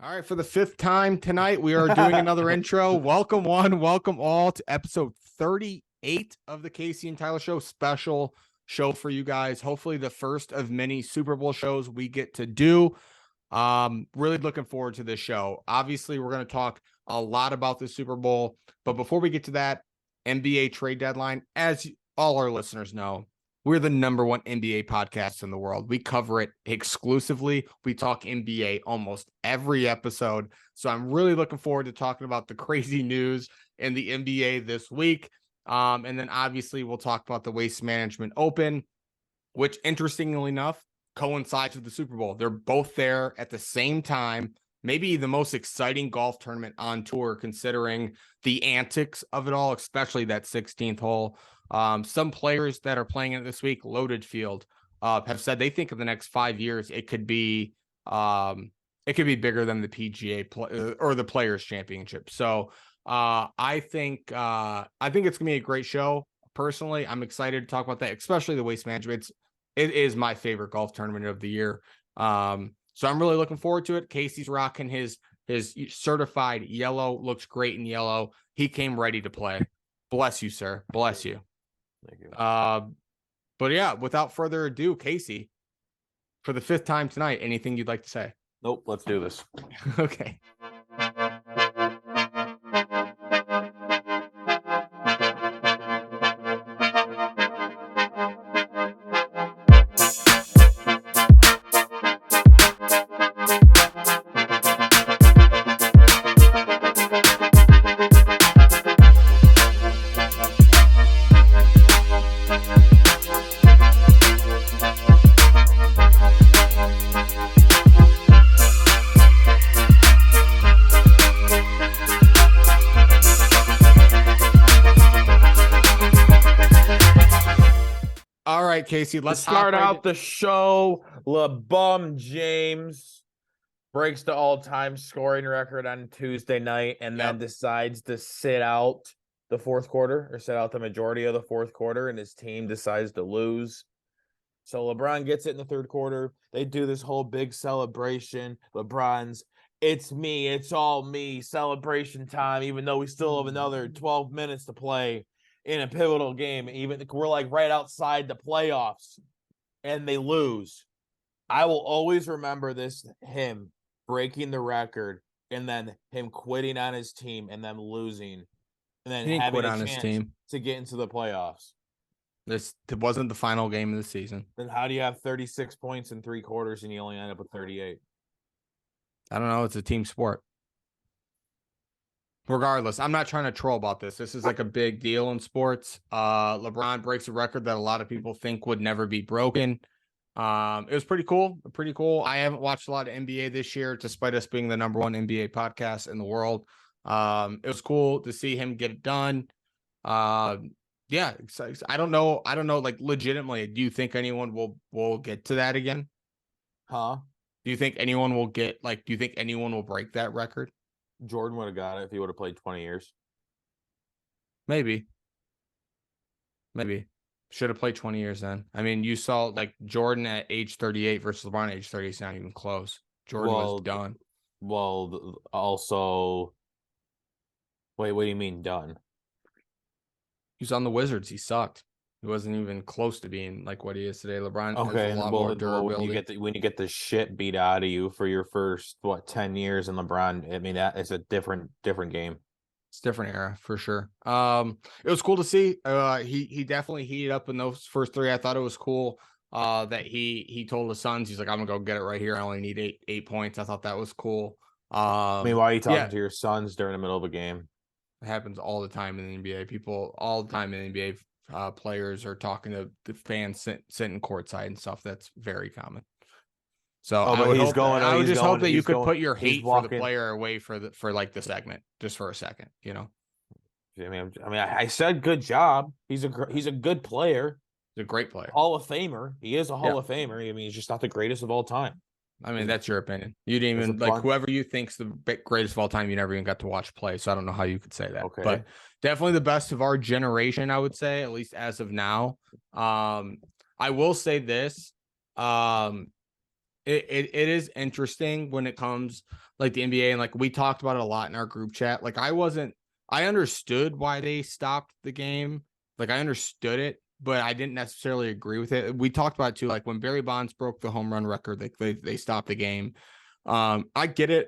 All right, for the fifth time tonight, we are doing another intro. Welcome one, welcome all to episode 38 of the Casey and Tyler Show. Special show for you guys. Hopefully the first of many Super Bowl shows we get to do. Really looking forward to this show. Obviously, we're going to talk a lot about the Super Bowl, but before we get to that, NBA trade deadline, as all our listeners know, we're the number one NBA podcast in the world. We cover it exclusively. We talk NBA almost every episode. So I'm really looking forward to talking about the crazy news in the NBA this week. And then obviously we'll talk about the Waste Management Open, which interestingly enough coincides with the Super Bowl. They're both there at the same time. Maybe the most exciting golf tournament on tour, considering the antics of it all, especially that 16th hole. Some players that are playing it this week, loaded field, have said they think in the next 5 years it could be bigger than the PGA or the Players Championship. So I think it's gonna be a great show. Personally, I'm excited to talk about that, especially the Waste Management. It is my favorite golf tournament of the year. So I'm really looking forward to it. Casey's rocking his certified yellow, looks great in yellow. He came ready to play. Bless you, sir. Bless you. Thank you. But yeah, without further ado, Casey, for the fifth time tonight, anything you'd like to say? Nope, let's do this. Okay. All right, Casey, let's start out the show. LeBron James breaks the all-time scoring record on Tuesday night and then decides to sit out the fourth quarter, or sit out the majority of the fourth quarter, and his team decides to lose. So LeBron gets it in the third quarter. They do this whole big celebration. LeBron's, it's me, it's all me, celebration time, even though we still have another 12 minutes to play in a pivotal game. Even we're like right outside the playoffs, and they lose. I will always remember this, him breaking the record and then him quitting on his team and then losing and then having a chance to get into the playoffs. This wasn't the final game of the season. Then how do you have 36 points in 3 quarters and you only end up with 38? I don't know. It's a team sport. Regardless, I'm not trying to troll about this. This is like a big deal in sports. LeBron breaks a record that a lot of people think would never be broken. It was pretty cool. I haven't watched a lot of NBA this year, despite us being the number one NBA podcast in the world. It was cool to see him get it done. Yeah, I don't know. Like, legitimately, do you think anyone will get to that again? Huh? Do you think anyone will do you think anyone will break that record? Jordan would have got it if he would have played 20 years. Maybe. Should have played 20 years then. I mean, you saw like Jordan at age 38 versus LeBron at age 30 is not even close. Jordan was done. Well, also, wait, what do you mean done? He was on the Wizards. He sucked. He wasn't even close to being like what he is today. LeBron has a lot more durability. When you get the shit beat out of you for your first 10 years in LeBron, I mean, that is a different game. It's a different era for sure. It was cool to see. He definitely heated up in those first 3. I thought it was cool that he told his sons, he's like, I'm gonna go get it right here. I only need eight points. I thought that was cool. I mean, why are you talking to your sons during the middle of a game? It happens all the time in the NBA. People all the time in the NBA. Players are talking to the fans sitting courtside and stuff. That's very common. So I would just hope that you could put your hate for the player away for the segment just for a second, you know. I mean, I said good job. He's a good player. He's a great player. Hall of Famer. He is a Hall of Famer. I mean, he's just not the greatest of all time. I mean, that's your opinion. You didn't even whoever you think's the greatest of all time. You never even got to watch play, so I don't know how you could say that. Okay, but definitely the best of our generation, I would say, at least as of now. I will say this: it is interesting when it comes like the NBA, and like we talked about it a lot in our group chat. Like I understood why they stopped the game. Like I understood it, but I didn't necessarily agree with it. We talked about it too. Like when Barry Bonds broke the home run record, they stopped the game. I get it.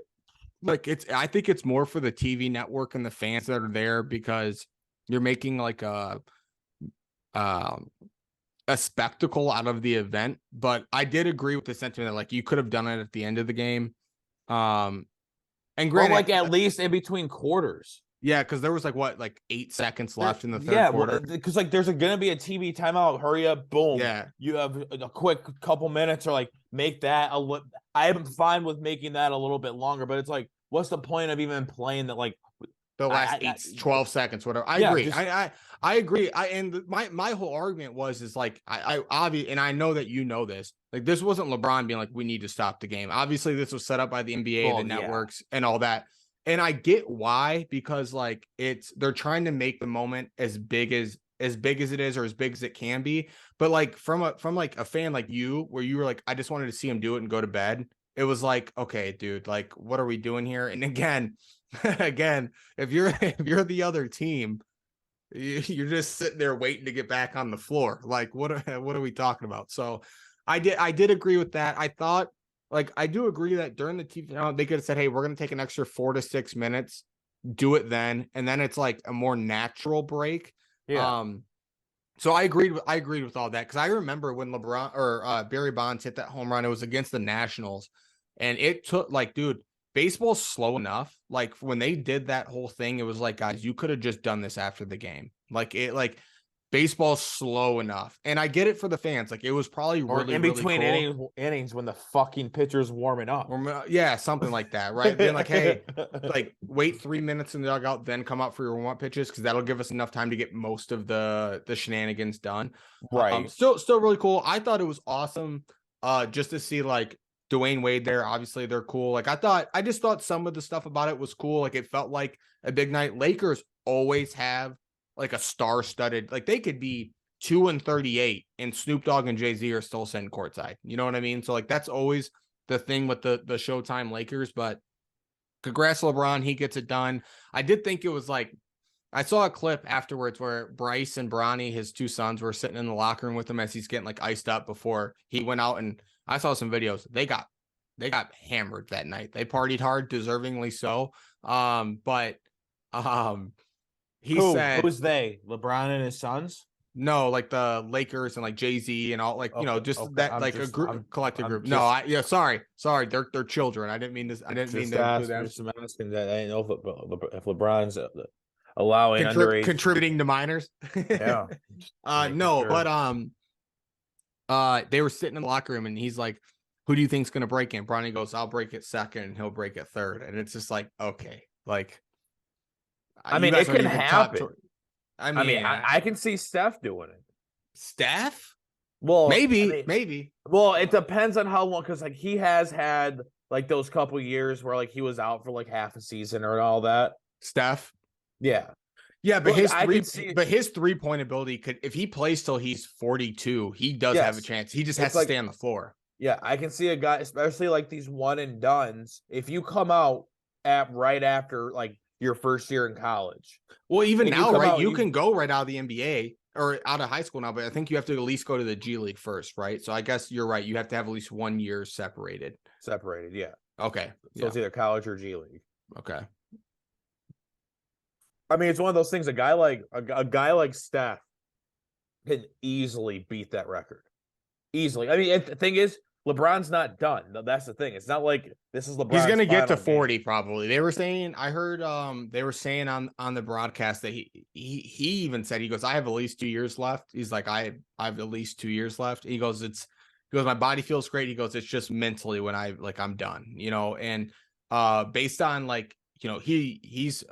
Like I think it's more for the TV network and the fans that are there, because you're making like um a spectacle out of the event. But I did agree with the sentiment that like you could have done it at the end of the game. And Or granted, like at least in between quarters. yeah, because there was like 8 seconds left in the third Yeah, quarter. because like there's gonna be a TV timeout. Hurry up, boom. Yeah, You have a quick couple minutes, or like make that I am fine with making that a little bit longer, but it's like, what's the point of even playing that? Like the last 12 seconds, whatever. I agree. Just, I agree. My whole argument is like I obviously, and I know that you know this. Like this wasn't LeBron being like we need to stop the game. Obviously, this was set up by the NBA, the networks, and all that. And I get why, because like they're trying to make the moment as big as it is, or as big as it can be. But like from like a fan like you, where you were like, I just wanted to see him do it and go to bed. It was like, okay, dude, like what are we doing here? And again, if you're the other team, you're just sitting there waiting to get back on the floor. Like what are we talking about? So I did agree with that. I thought, like, I do agree that during the TV, they could have said, hey, we're going to take an extra 4 to 6 minutes, do it then. And then it's like a more natural break. yeah. So I agreed with all that. Cause I remember when LeBron or Barry Bonds hit that home run, it was against the Nationals, and it took like, dude, baseball's slow enough. Like when they did that whole thing, it was like, guys, you could have just done this after the game. Like baseball's slow enough. And I get it for the fans. Like it was probably really, in between really cool. innings when the fucking pitcher's warming up. Yeah, something like that, right? Being like, hey, like wait 3 minutes in the dugout, then come out for your warm-up pitches, because that'll give us enough time to get most of the shenanigans done. Right. Still really cool. I thought it was awesome just to see like Dwayne Wade there. Obviously, they're cool. Like I just thought some of the stuff about it was cool. Like it felt like a big night. Lakers always have like a star-studded, like they could be 2-38 and Snoop Dogg and Jay-Z are still sitting courtside. You know what I mean? So like that's always the thing with the Showtime Lakers. But congrats LeBron, he gets it done. I did think it was like, I saw a clip afterwards where Bryce and Bronny, his two sons, were sitting in the locker room with him as he's getting like iced up before he went out, and I saw some videos. They got hammered that night. They partied hard, deservingly so. But he said, who's they? LeBron and his sons? No, like the Lakers and like Jay-Z and all, like, you know, just that, like a group, collective group. No, sorry. They're children. I didn't mean this. I didn't mean to. I'm asking that. I didn't know if LeBron's allowing underage contributing to minors. Yeah. No, sure. But they were sitting in the locker room and he's like, who do you think's gonna break in? Bronny goes, I'll break it second and he'll break it third. And it's just like, okay, like, I mean, it can happen. I can see Steph doing it. Steph? Well, maybe. Well, it depends on how long, because like he has had like those couple years where like he was out for like half a season or all that. Steph? Yeah. Yeah, but his 3-point ability could, if he plays till he's 42, he does have a chance. He just has to stay on the floor. Yeah, I can see a guy, especially like these one and dones. If you come out right after like your first year in college. Well, even now, right? You can go right out of the NBA or out of high school now, but I think you have to at least go to the G League first, right? So I guess you're right. You have to have at least 1 year separated. Yeah. Okay. So it's either college or G League. Okay. I mean, it's one of those things. A guy like Steph can easily beat that record. Easily. I mean, the thing is, LeBron's not done. That's the thing. It's not like this is LeBron. He's going to get to 40 probably. They were saying, I heard they were saying on the broadcast that he even said, he goes, I have at least 2 years left. He's like, I have at least 2 years left. He goes, my body feels great. He goes, it's just mentally when I'm done, you know, and based on like, you know, he's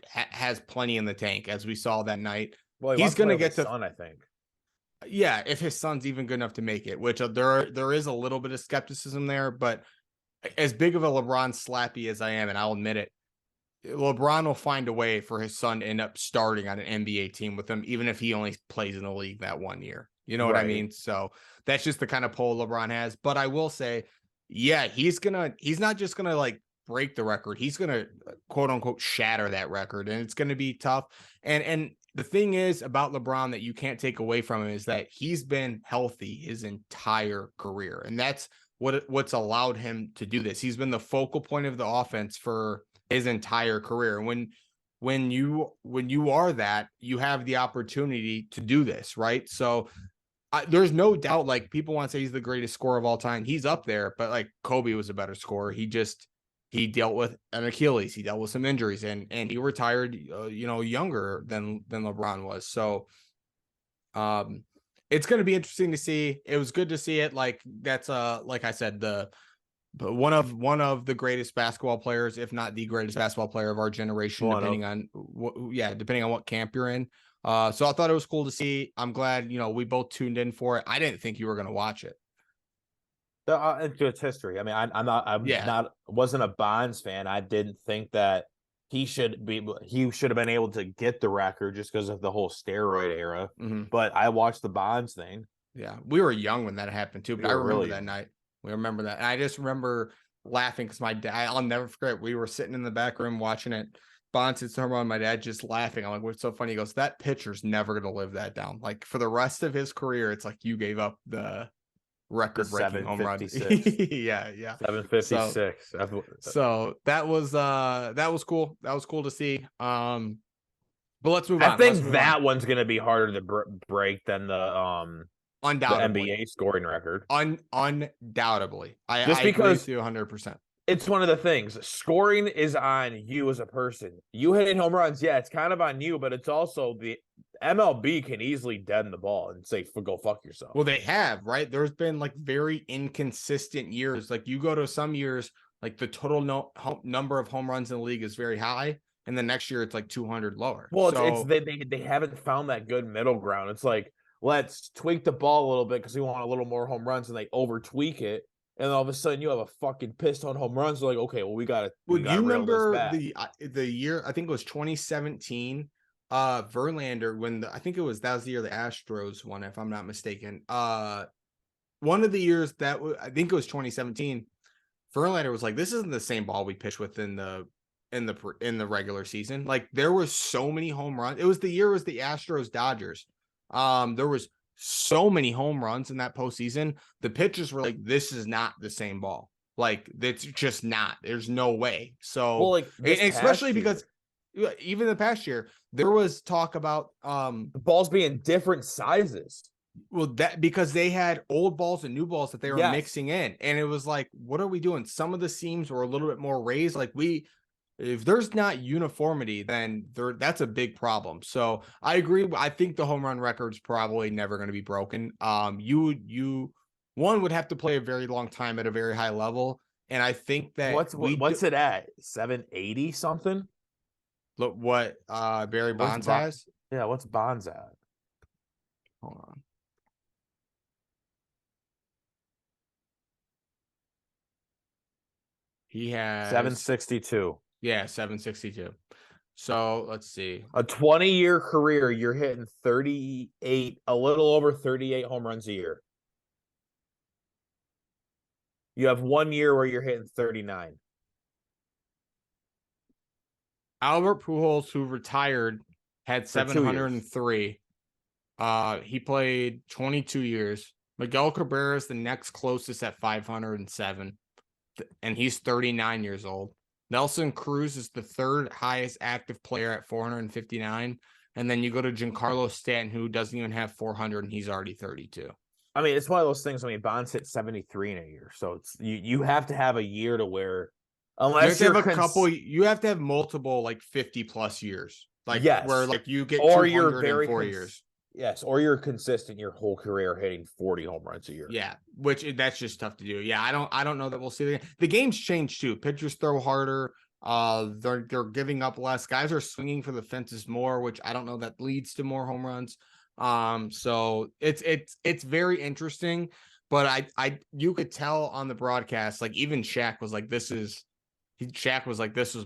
has plenty in the tank, as we saw that night. Well, he's going to get to son, I think. Yeah, if his son's even good enough to make it, which there is a little bit of skepticism there, but as big of a LeBron slappy as I am, and I'll admit it, LeBron will find a way for his son to end up starting on an NBA team with him, even if he only plays in the league that 1 year. You know what I mean? So that's just the kind of pull LeBron has. But I will say, Yeah, he's not just gonna like break the record. He's gonna quote unquote shatter that record, and it's gonna be tough. And the thing is about LeBron that you can't take away from him is that he's been healthy his entire career, and that's what's allowed him to do this. He's been the focal point of the offense for his entire career. And when you are that, you have the opportunity to do this, right? So there's no doubt, like, people want to say he's the greatest scorer of all time. He's up there, but like Kobe was a better scorer. He dealt with an Achilles, he dealt with some injuries, and he retired, younger than LeBron was. So, it's going to be interesting to see. It was good to see it. Like that's like I said, one of the greatest basketball players, if not the greatest basketball player of our generation, depending on what camp you're in. So I thought it was cool to see. I'm glad, we both tuned in for it. I didn't think you were going to watch it. It's history. I mean, wasn't a Bonds fan. I didn't think that he should have been able to get the record just because of the whole steroid era. Mm-hmm. But I watched the Bonds thing. Yeah, we were young when that happened too, but I remember that night. We remember that. And I just remember laughing because my dad, I'll never forget, we were sitting in the back room watching it. Bonds hits home run, my dad just laughing. I'm like, what's so funny? He goes, that pitcher's never going to live that down. Like for the rest of his career, it's like you gave up the record-breaking home run. Yeah. 756. So that was cool. That was cool to see. But let's move on. I think that one's going to be harder to break than the undoubtedly the NBA scoring record. Undoubtedly. I agree with you 100%. It's one of the things. Scoring is on you as a person. You hitting home runs, yeah, it's kind of on you, but it's also the MLB can easily deaden the ball and say, go fuck yourself. Well, they have, right? There's been like very inconsistent years. Like you go to some years, like the total number of home runs in the league is very high, and the next year it's like 200 lower. Well, it's they haven't found that good middle ground. It's like, let's tweak the ball a little bit because we want a little more home runs, and they over tweak it. And all of a sudden, you have a fucking piston home runs. They're like, okay, well, we got to. Well, you remember the year? I think it was 2017. Verlander, that was the year the Astros won, if I'm not mistaken. One of the years I think it was 2017. Verlander was like, "This isn't the same ball we pitched with in the regular season." Like there was so many home runs. It was the Astros Dodgers. There was so many home runs in that postseason. The pitchers were like, this is not the same ball. Like, it's just not. There's no way. So, well, like, especially because even the past year, there was talk about the balls being different sizes. Well, that because they had old balls and new balls that they were mixing in. And it was like, what are we doing? Some of the seams were a little bit more raised. Like if there's not uniformity, then that's a big problem. So I agree. I think the home run record's probably never going to be broken. One would have to play a very long time at a very high level. And I think that what's it at? 780 something? Look what Barry Bonds has. Yeah, what's Bonds at? Hold on. He has 762. Yeah, 762. So let's see. A 20-year career, you're hitting 38, a little over 38 home runs a year. You have 1 year where you're hitting 39. Albert Pujols, who retired, had 703. He played 22 years. Miguel Cabrera is the next closest at 507, and he's 39 years old. Nelson Cruz is the third highest active player at 459. And then you go to Giancarlo Stanton, who doesn't even have 400, and he's already 32. I mean, it's one of those things. I mean, Bonds hit 73 in a year. So it's you have to have a year to where, unless you have to have you have to have multiple like 50 plus years. Like where like you get or you're very 4 years. Yes, or you're consistent your whole career hitting 40 home runs a year. Yeah, that's just tough to do. Yeah, I don't know that we'll see the game's changed too. Pitchers throw harder. They're giving up less. Guys are swinging for the fences more, which I don't know that leads to more home runs. So it's very interesting. But you could tell on the broadcast, like even Shaq was like, this was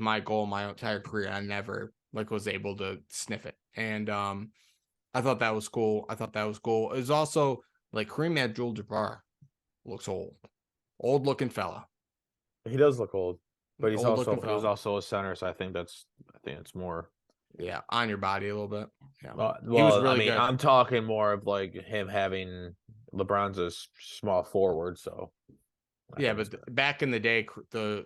my goal my entire career. I never was able to sniff it. And I thought that was cool. It was also like Kareem Abdul-Jabbar looks old. Old looking fella. He does look old, but he Old-looking was fella. also a center, so I think it's more. Yeah, on your body a little bit. Yeah, he was Well, I really mean, good. I'm talking more of like him having LeBron's a small forward, so Yeah, but back in the day, the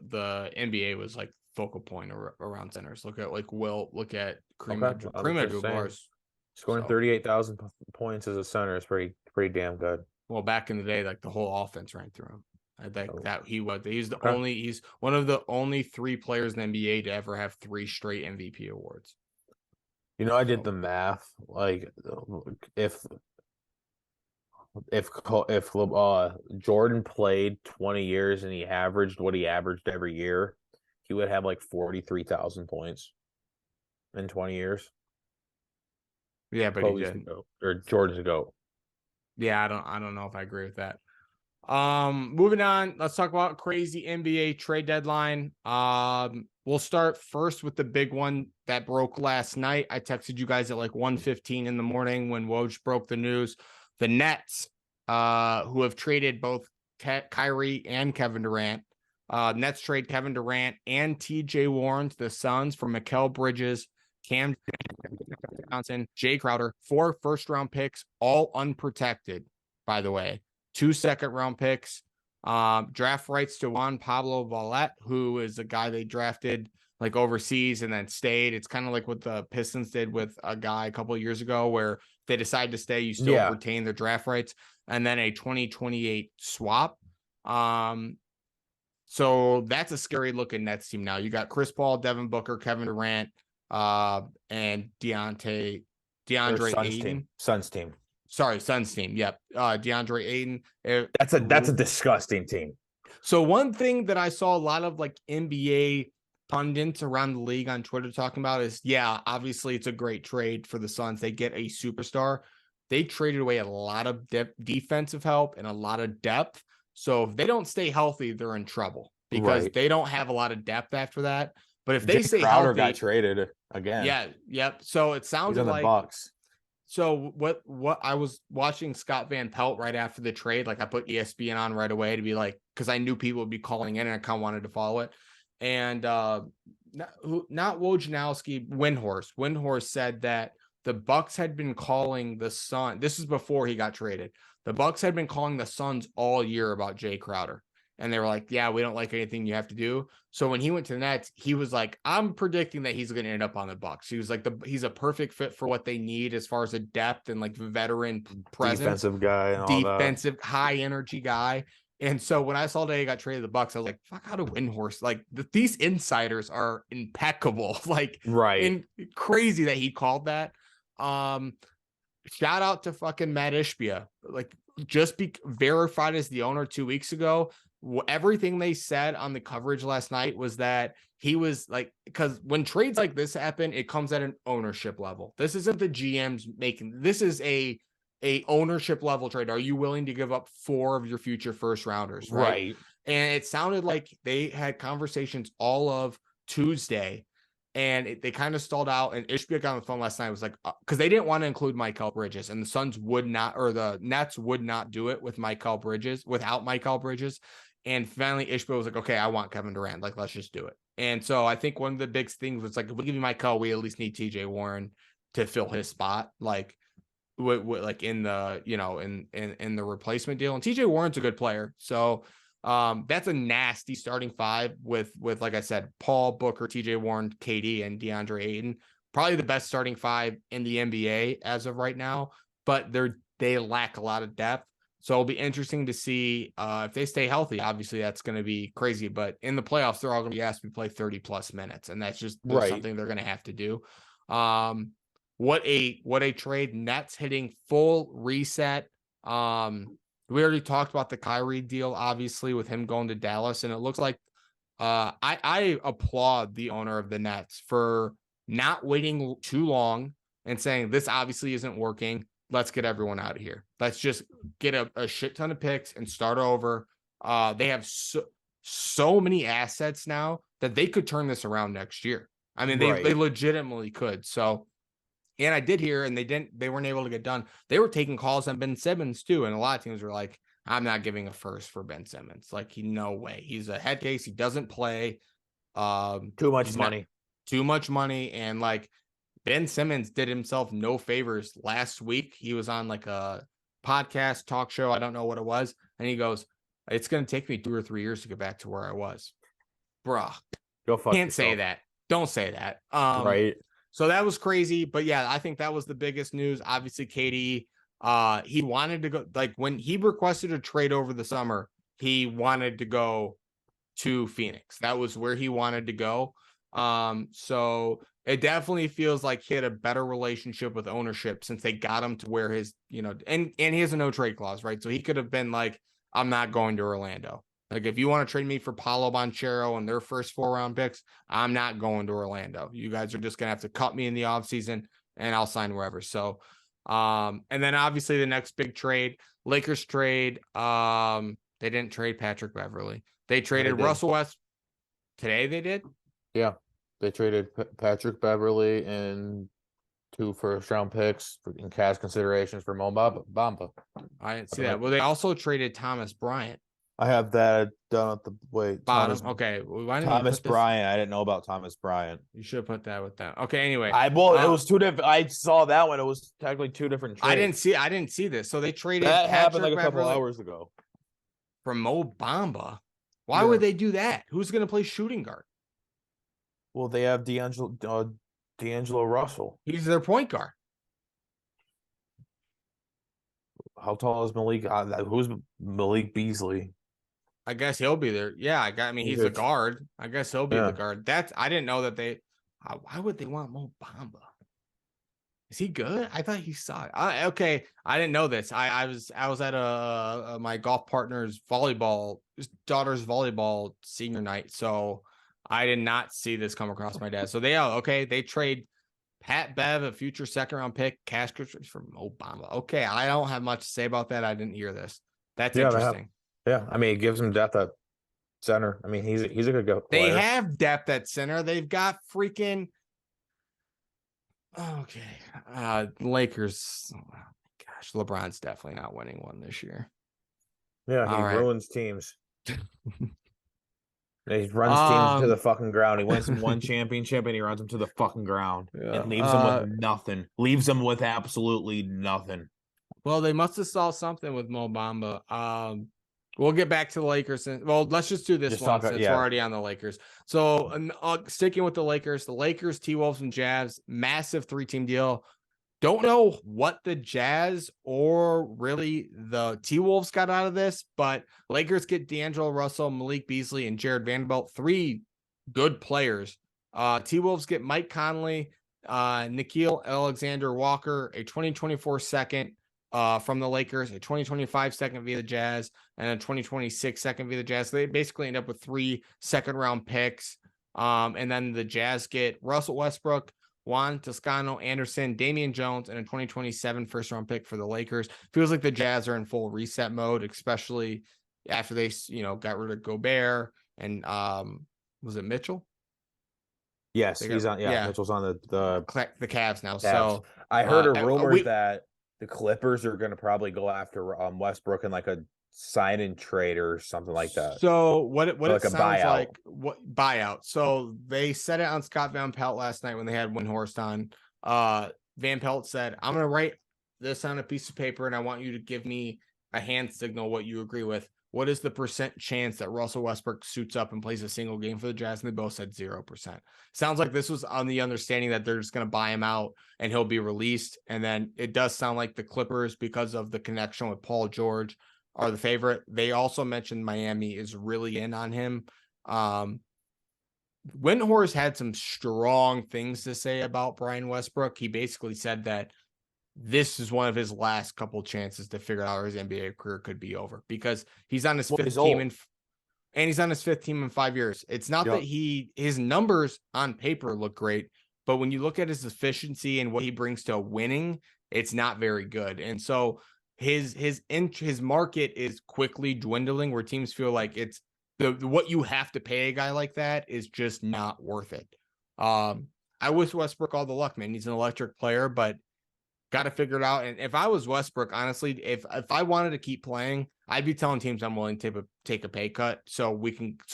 NBA was like focal point around centers. Look at like Will. Look at Kareem okay. Abdul-Jabbar's. Scoring 38,000 points as a center is pretty damn good. Well, back in the day, like the whole offense ran through him. I think that he's one of the only 3 players in the NBA to ever have 3 straight MVP awards. I did the math. Like, if Jordan played 20 years and he averaged what he averaged every year, he would have like 43,000 points in 20 years. Yeah, but Kobe's he did. Or Jordan's a GOAT. Yeah, I don't know if I agree with that. Moving on, let's talk about crazy NBA trade deadline. We'll start first with the big one that broke last night. I texted you guys at like 1:15 in the morning when Woj broke the news. The Nets, who have traded both Kyrie and Kevin Durant. Nets trade Kevin Durant and TJ Warren to the Suns for Mikal Bridges, Cam Johnson, Jay Crowder, 4 first-round picks, all unprotected, by the way. 2 second-round picks, draft rights to Juan Pablo Valette, who is a guy they drafted like overseas and then stayed. It's kind of like what the Pistons did with a guy a couple of years ago, where they decide to stay, you still retain their draft rights, and then a 2028 swap. So that's a scary looking Nets team now. You got Chris Paul, Devin Booker, Kevin Durant, and DeAndre Ayton. Suns team. Sorry, Suns team. Yep. DeAndre Ayton. That's a disgusting team. So one thing that I saw a lot of like NBA pundits around the league on Twitter talking about is, yeah, obviously it's a great trade for the Suns. They get a superstar. They traded away a lot of defensive help and a lot of depth. So if they don't stay healthy, they're in trouble because they don't have a lot of depth after that. But if they stay Crowder healthy, got traded again. Yeah, yep. So it sounded like Bucks. So what I was watching Scott Van Pelt right after the trade, like I put ESPN on right away to be like, because I knew people would be calling in and I kind of wanted to follow it. And not Wojnarowski, Windhorst said that the Bucks had been calling the Suns. This is before he got traded. The Bucks had been calling the Suns all year about Jay Crowder. And they were like, yeah, we don't like anything you have to do. So when he went to the Nets, he was like, I'm predicting that he's going to end up on the Bucks. He was like, he's a perfect fit for what they need as far as a depth and like veteran presence. Defensive guy. And all that. High energy guy. And so when I saw that he got traded to the Bucks, I was like, fuck, how to Windhorst. Like these insiders are impeccable. Like, and crazy that he called that. Shout out to fucking Matt Ishbia. Like, just be verified as the owner 2 weeks ago. Everything they said on the coverage last night was that he was like, because when trades like this happen, it comes at an ownership level. This isn't the GMs making, this is a ownership level trade. Are you willing to give up 4 of your future first rounders? Right. And it sounded like they had conversations all of Tuesday and they kind of stalled out. And Ishbia got on the phone last night. Was like, because they didn't want to include Mikal Bridges, and the Suns would not, or the Nets would not do it with Mikal Bridges, without Mikal Bridges. And finally, Ishbia was like, okay, I want Kevin Durant. Like, let's just do it. And so I think one of the big things was like, if we give you Mikal, we at least need TJ Warren to fill his spot. Like, like in the, in the replacement deal. And TJ Warren's a good player. So that's a nasty starting 5 with like I said, Paul, Booker, TJ Warren, KD, and DeAndre Ayton. Probably the best starting 5 in the NBA as of right now, but they lack a lot of depth. So it'll be interesting to see if they stay healthy. Obviously, that's going to be crazy, but in the playoffs, they're all going to be asked to play 30 plus minutes, and that's just something they're going to have to do. What a trade. Nets hitting full reset. We already talked about the Kyrie deal, obviously, with him going to Dallas, and it looks like I applaud the owner of the Nets for not waiting too long and saying, this obviously isn't working. Let's get everyone out of here. Let's just get a shit ton of picks and start over. They have so many assets now that they could turn this around next year. I mean, they legitimately could. So, and I did hear, and they weren't able to get done. They were taking calls on Ben Simmons too. And a lot of teams were like, I'm not giving a first for Ben Simmons. Like, no way. He's a head case. He doesn't play. Too much money. Too much money. And like Ben Simmons did himself no favors last week. He was on like a podcast talk show. I don't know what it was. And he goes, it's going to take me 2 or 3 years to get back to where I was. Bruh. Go fuck Can't yourself. say that. Don't say that. Right. So that was crazy. But yeah, I think that was the biggest news. Obviously, KD, he wanted to go, like when he requested a trade over the summer, he wanted to go to Phoenix. That was where he wanted to go. So it definitely feels like he had a better relationship with ownership since they got him to where his, and he has a no trade clause, right? So he could have been like, I'm not going to Orlando. Like, if you want to trade me for Paolo Banchero and their first 4-round picks, I'm not going to Orlando. You guys are just going to have to cut me in the offseason and I'll sign wherever. So, and then obviously the next big trade, Lakers trade. They didn't trade Patrick Beverley. They traded Russell West. Today they did? Yeah. They traded Patrick Beverley and 2 first-round picks in cash considerations for Mo Bamba. I didn't see that. Well, they also traded Thomas Bryant. I have that down at the bottom. Okay. Well, why didn't Thomas Bryant. I didn't know about Thomas Bryant. You should have put that with them. Okay. Anyway, it was 2 different. I saw that one. It was technically 2 different trades. I didn't see this. So they traded that Patrick happened like a couple Beverley hours ago from Mo Bamba. Why would they do that? Who's going to play shooting guard? Well, they have D'Angelo Russell. He's their point guard. How tall is Malik? Who's Malik Beasley? I guess he'll be there. Yeah, I mean, he's a guard. I guess he'll be the guard. I didn't know that they. Why would they want Mo Bamba? Is he good? I thought he saw it. Okay, I didn't know this. I was at my golf partner's his daughter's volleyball senior night, so I did not see this come across my desk. So they trade Pat Bev, a future 2nd-round pick, cash for Mo Bamba. Okay, I don't have much to say about that. I didn't hear this. That's interesting. Yeah, I mean, it gives him depth at center. I mean, he's a good player. They have depth at center. They've got freaking Lakers. Oh my gosh, LeBron's definitely not winning one this year. Yeah, he ruins teams. He runs teams to the fucking ground. He wins one championship and he runs them to the fucking ground and leaves them with nothing. Leaves them with absolutely nothing. Well, they must have saw something with Mo Bamba. We'll get back to the Lakers. Let's just do this one since we're already on the Lakers. So sticking with the Lakers, T-Wolves, and Jazz, massive 3-team deal. Don't know what the Jazz or really the T-Wolves got out of this, but Lakers get D'Angelo Russell, Malik Beasley, and Jared Vanderbilt, 3 good players. T-Wolves get Mike Conley, Nickeil Alexander-Walker, a 2024 second from the Lakers, a 2025 second via the Jazz, and a 2026 second via the Jazz. So they basically end up with 3 second-round picks. And then the Jazz get Russell Westbrook, Juan Toscano Anderson, Damian Jones, and a 2027 first-round pick for the Lakers. Feels like the Jazz are in full reset mode, especially after they, got rid of Gobert and was it Mitchell? Yes, he's on. Yeah, Mitchell's on the Cavs now. Cavs. So I heard a rumor that the Clippers are going to probably go after Westbrook in like a sign and trade or something like that. So what it like sounds buyout. like, buyout. So they said it on Scott Van Pelt last night when they had Windhorst on. Van Pelt said, I'm going to write this on a piece of paper and I want you to give me a hand signal what you agree with. What is the % chance that Russell Westbrook suits up and plays a single game for the Jazz? And they both said 0%. Sounds like this was on the understanding that they're just going to buy him out and he'll be released. And then it does sound like the Clippers, because of the connection with Paul George, are the favorite. They also mentioned Miami is really in on him. Windhorst had some strong things to say about Brian Westbrook. He basically said that this is one of his last couple chances to figure out how his NBA career could be over, because he's on his 5th team and he's on his 5th team in 5 years. It's not that his numbers on paper look great, but when you look at his efficiency and what he brings to winning, it's not very good. And so his market is quickly dwindling, where teams feel like it's what you have to pay a guy like that is just not worth it. I wish Westbrook all the luck, man. He's an electric player, but got to figure it out. And if I was Westbrook, honestly, if I wanted to keep playing, I'd be telling teams I'm willing to take a pay cut so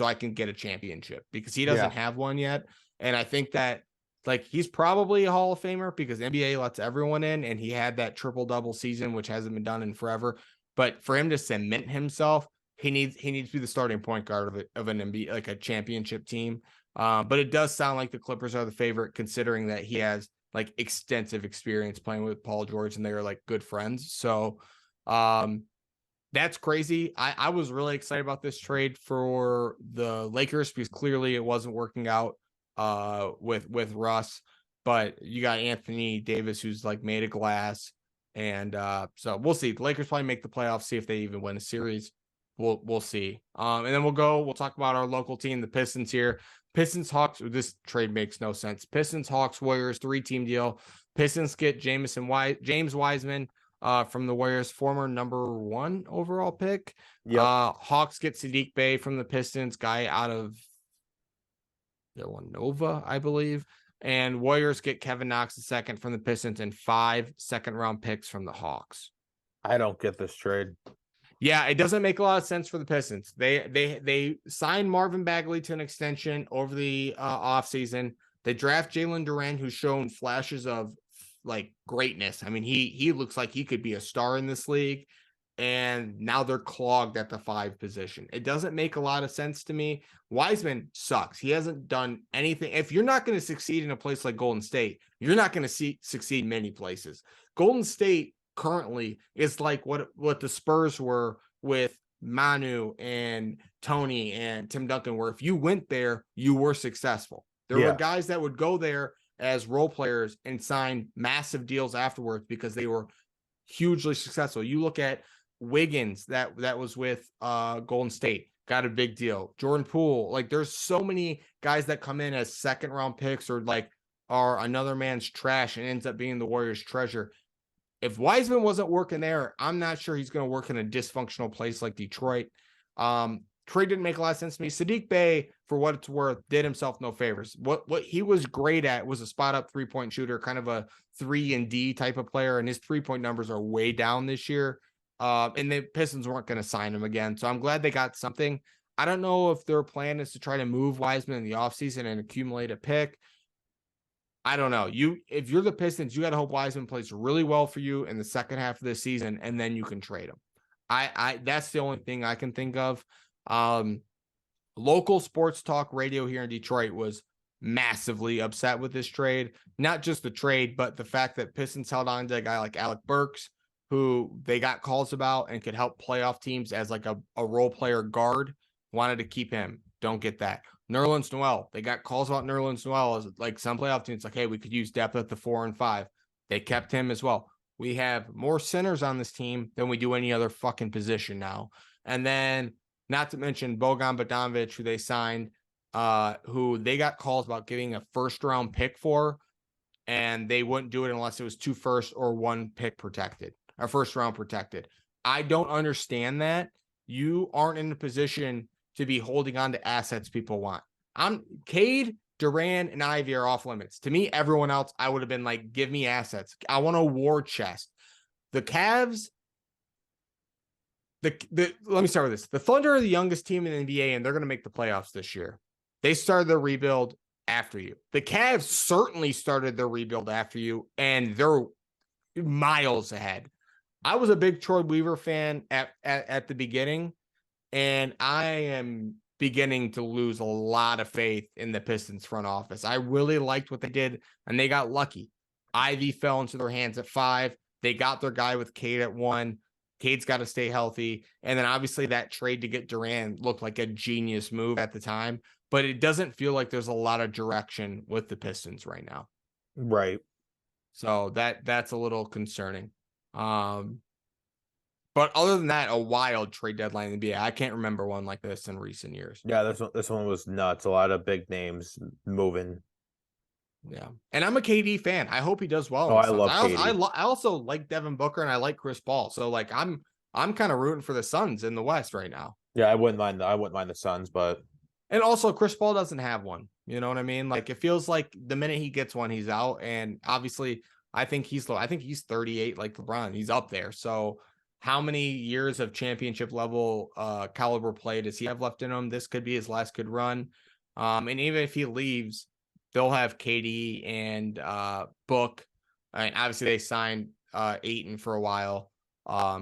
I can get a championship, because he doesn't have one yet. And I think that like he's probably a Hall of Famer because NBA lets everyone in, and he had that triple-double season, which hasn't been done in forever. But for him to cement himself, he needs to be the starting point guard of an NBA, like a championship team. But it does sound like the Clippers are the favorite, considering that he has like extensive experience playing with Paul George and they are like good friends. So that's crazy. I was really excited about this trade for the Lakers because clearly it wasn't working out with Russ, but you got Anthony Davis who's like made of glass. And so we'll see. The Lakers probably make the playoffs, see if they even win a series. We'll see. And then we'll talk about our local team, the Pistons here. Pistons Hawks. This trade makes no sense. Pistons Hawks Warriors 3-team deal. Pistons get James Wiseman from the Warriors, former number 1 overall pick. Hawks get Sadiq Bey from the Pistons, guy out of Villanova, I believe. And Warriors get Kevin Knox II from the Pistons and 5 second-round picks from the Hawks. I don't get this trade. Yeah, it doesn't make a lot of sense for the Pistons. They signed Marvin Bagley to an extension over the offseason. They draft Jalen Duren, who's shown flashes of like greatness. I mean, he looks like he could be a star in this league. And now they're clogged at the 5 position. It doesn't make a lot of sense to me. Wiseman sucks. He hasn't done anything. If you're not going to succeed in a place like Golden State, you're not going to succeed many places. Golden State currently is like what the Spurs were with Manu and Tony and Tim Duncan, where if you went there, you were successful. There were guys that would go there as role players and sign massive deals afterwards because they were hugely successful. You look at Wiggins that was with Golden State, got a big deal. Jordan Poole, like there's so many guys that come in as second round picks or like are another man's trash and ends up being the Warriors' treasure. If Wiseman wasn't working there, I'm not sure he's going to work in a dysfunctional place like Detroit. Trade didn't make a lot of sense to me. Sadiq Bey, for what it's worth, did himself no favors. What he was great at was a spot up 3-point shooter, kind of a 3-and-D type of player, and his 3-point numbers are way down this year. And the Pistons weren't going to sign him again. So I'm glad they got something. I don't know if their plan is to try to move Wiseman in the offseason and accumulate a pick. I don't know. If you're the Pistons, you got to hope Wiseman plays really well for you in the second half of the season, and then you can trade him. That's the only thing I can think of. Local sports talk radio here in Detroit was massively upset with this trade. Not just the trade, but the fact that Pistons held on to a guy like Alec Burks, who they got calls about and could help playoff teams as like a role player guard. Wanted to keep him. Don't get that. Nerlens Noel. They got calls about Nerlens Noel as like some playoff teams like, hey, we could use depth at the 4 and 5. They kept him as well. We have more centers on this team than we do any other fucking position now. And then not to mention Bogan Bogdanovic, who they signed, who they got calls about giving a first-round pick for, and they wouldn't do it unless it was 2 first or 1 pick protected, or first-round protected. I don't understand that. You aren't in a position to be holding on to assets people want. Cade, Duran, and Ivy are off limits. To me, everyone else, I would have been like, give me assets. I want a war chest. The Cavs, let me start with this. The Thunder are the youngest team in the NBA, and they're going to make the playoffs this year. They started their rebuild after you. The Cavs certainly started their rebuild after you, and they're miles ahead. I was a big Troy Weaver fan at the beginning, and I am beginning to lose a lot of faith in the Pistons front office. I really liked what they did, and they got lucky. Ivy fell into their hands at 5. They got their guy with Cade at 1. Cade's got to stay healthy. And then obviously that trade to get Durant looked like a genius move at the time, but it doesn't feel like there's a lot of direction with the Pistons right now. Right. So that's a little concerning. But other than that, a wild trade deadline in the NBA. I can't remember one like this in recent years. Yeah, this one was nuts. A lot of big names moving. Yeah, and I'm a KD fan. I hope he does well. Oh, I love KD. I also like Devin Booker and I like Chris Paul. So like I'm kind of rooting for the Suns in the West right now. Yeah, I wouldn't mind the Suns, but and also Chris Paul doesn't have one. You know what I mean? Like it feels like the minute he gets one, he's out. And obviously, I think he's 38 like LeBron. He's up there. So how many years of championship level caliber play does he have left in him? This could be his last good run. And even if he leaves, they'll have KD and Book. I mean, obviously they signed Ayton for a while.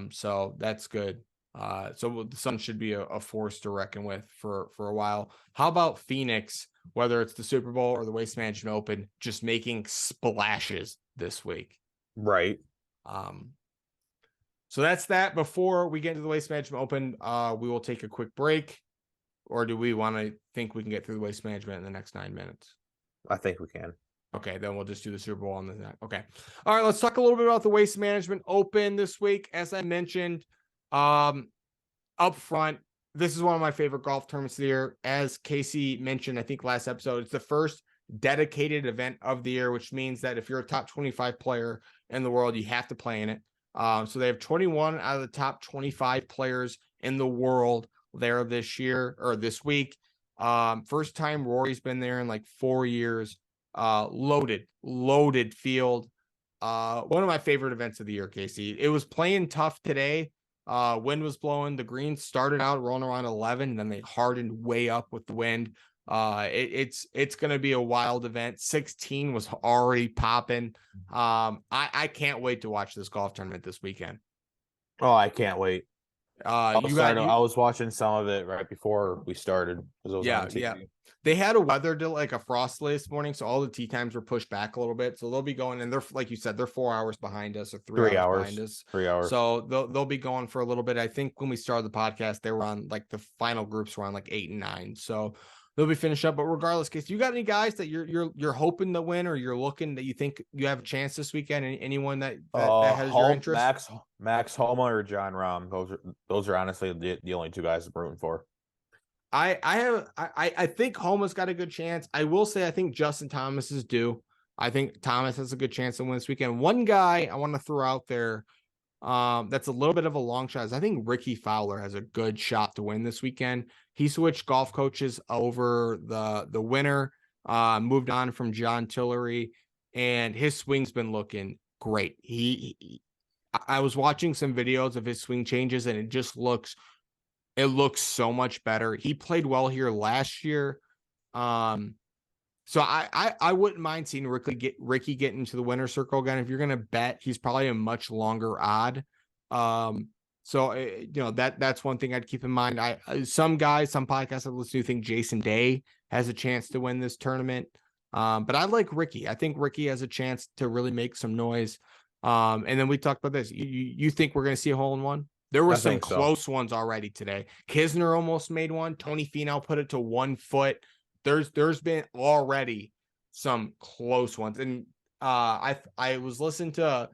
So that's good. So the Suns should be a force to reckon with for a while. How about Phoenix, whether it's the Super Bowl or the Waste Management Open, just making splashes this week? Right. So that's that. Before we get into the Waste Management Open, we will take a quick break. Or do we want to think we can get through the Waste Management in the next 9 minutes? I think we can. Okay, then we'll just do the Super Bowl on the next. Okay. All right, let's talk a little bit about the Waste Management Open this week. As I mentioned, up front, this is one of my favorite golf tournaments of the year. As Casey mentioned, I think last episode, it's the first dedicated event of the year, which means that if you're a top 25 player in the world, you have to play in it. So they have 21 out of the top 25 players in the world there this year or this week. First time Rory's been there in like 4 years. Loaded field. One of my favorite events of the year, Casey. It was playing tough today. Wind was blowing. The greens started out rolling around 11, and then they hardened way up with the wind. It's going to be a wild event. 16 was already popping. I can't wait to watch this golf tournament this weekend. Oh, I can't wait. I was watching some of it right before we started because it was on TV. Yeah. They had a weather delay, like a frost delay this morning, so all the tee times were pushed back a little bit. So they'll be going, and they're like you said, they're 4 hours behind us or 3 hours behind us. 3 hours. So they'll be going for a little bit. I think when we started the podcast, they were on like the final groups were on like 8 and 9. So they'll be finished up. But regardless, Case, you got any guys that you're hoping to win or you're looking that you think you have a chance this weekend? Anyone that has your interest? Max Homa or John Rahm. Those are honestly the only two guys I'm rooting for. I think Homa's got a good chance. I will say I think Justin Thomas is due. I think Thomas has a good chance to win this weekend. One guy I want to throw out there that's a little bit of a long shot is I think Ricky Fowler has a good shot to win this weekend. He switched golf coaches over the winter, moved on from John Tillery, and his swing's been looking great. I was watching some videos of his swing changes, and it looks so much better. He played well here last year. So I wouldn't mind seeing Ricky get into the winner's circle again. If you're going to bet, he's probably a much longer odd. So that's one thing I'd keep in mind. Some podcasts I listen to think Jason Day has a chance to win this tournament. But I like Ricky. I think Ricky has a chance to really make some noise. And then we talked about this. You think we're going to see a hole in one? There were some close ones already today. Kisner almost made one. Tony Finau put it to 1 foot. There's been already some close ones. And I was listening to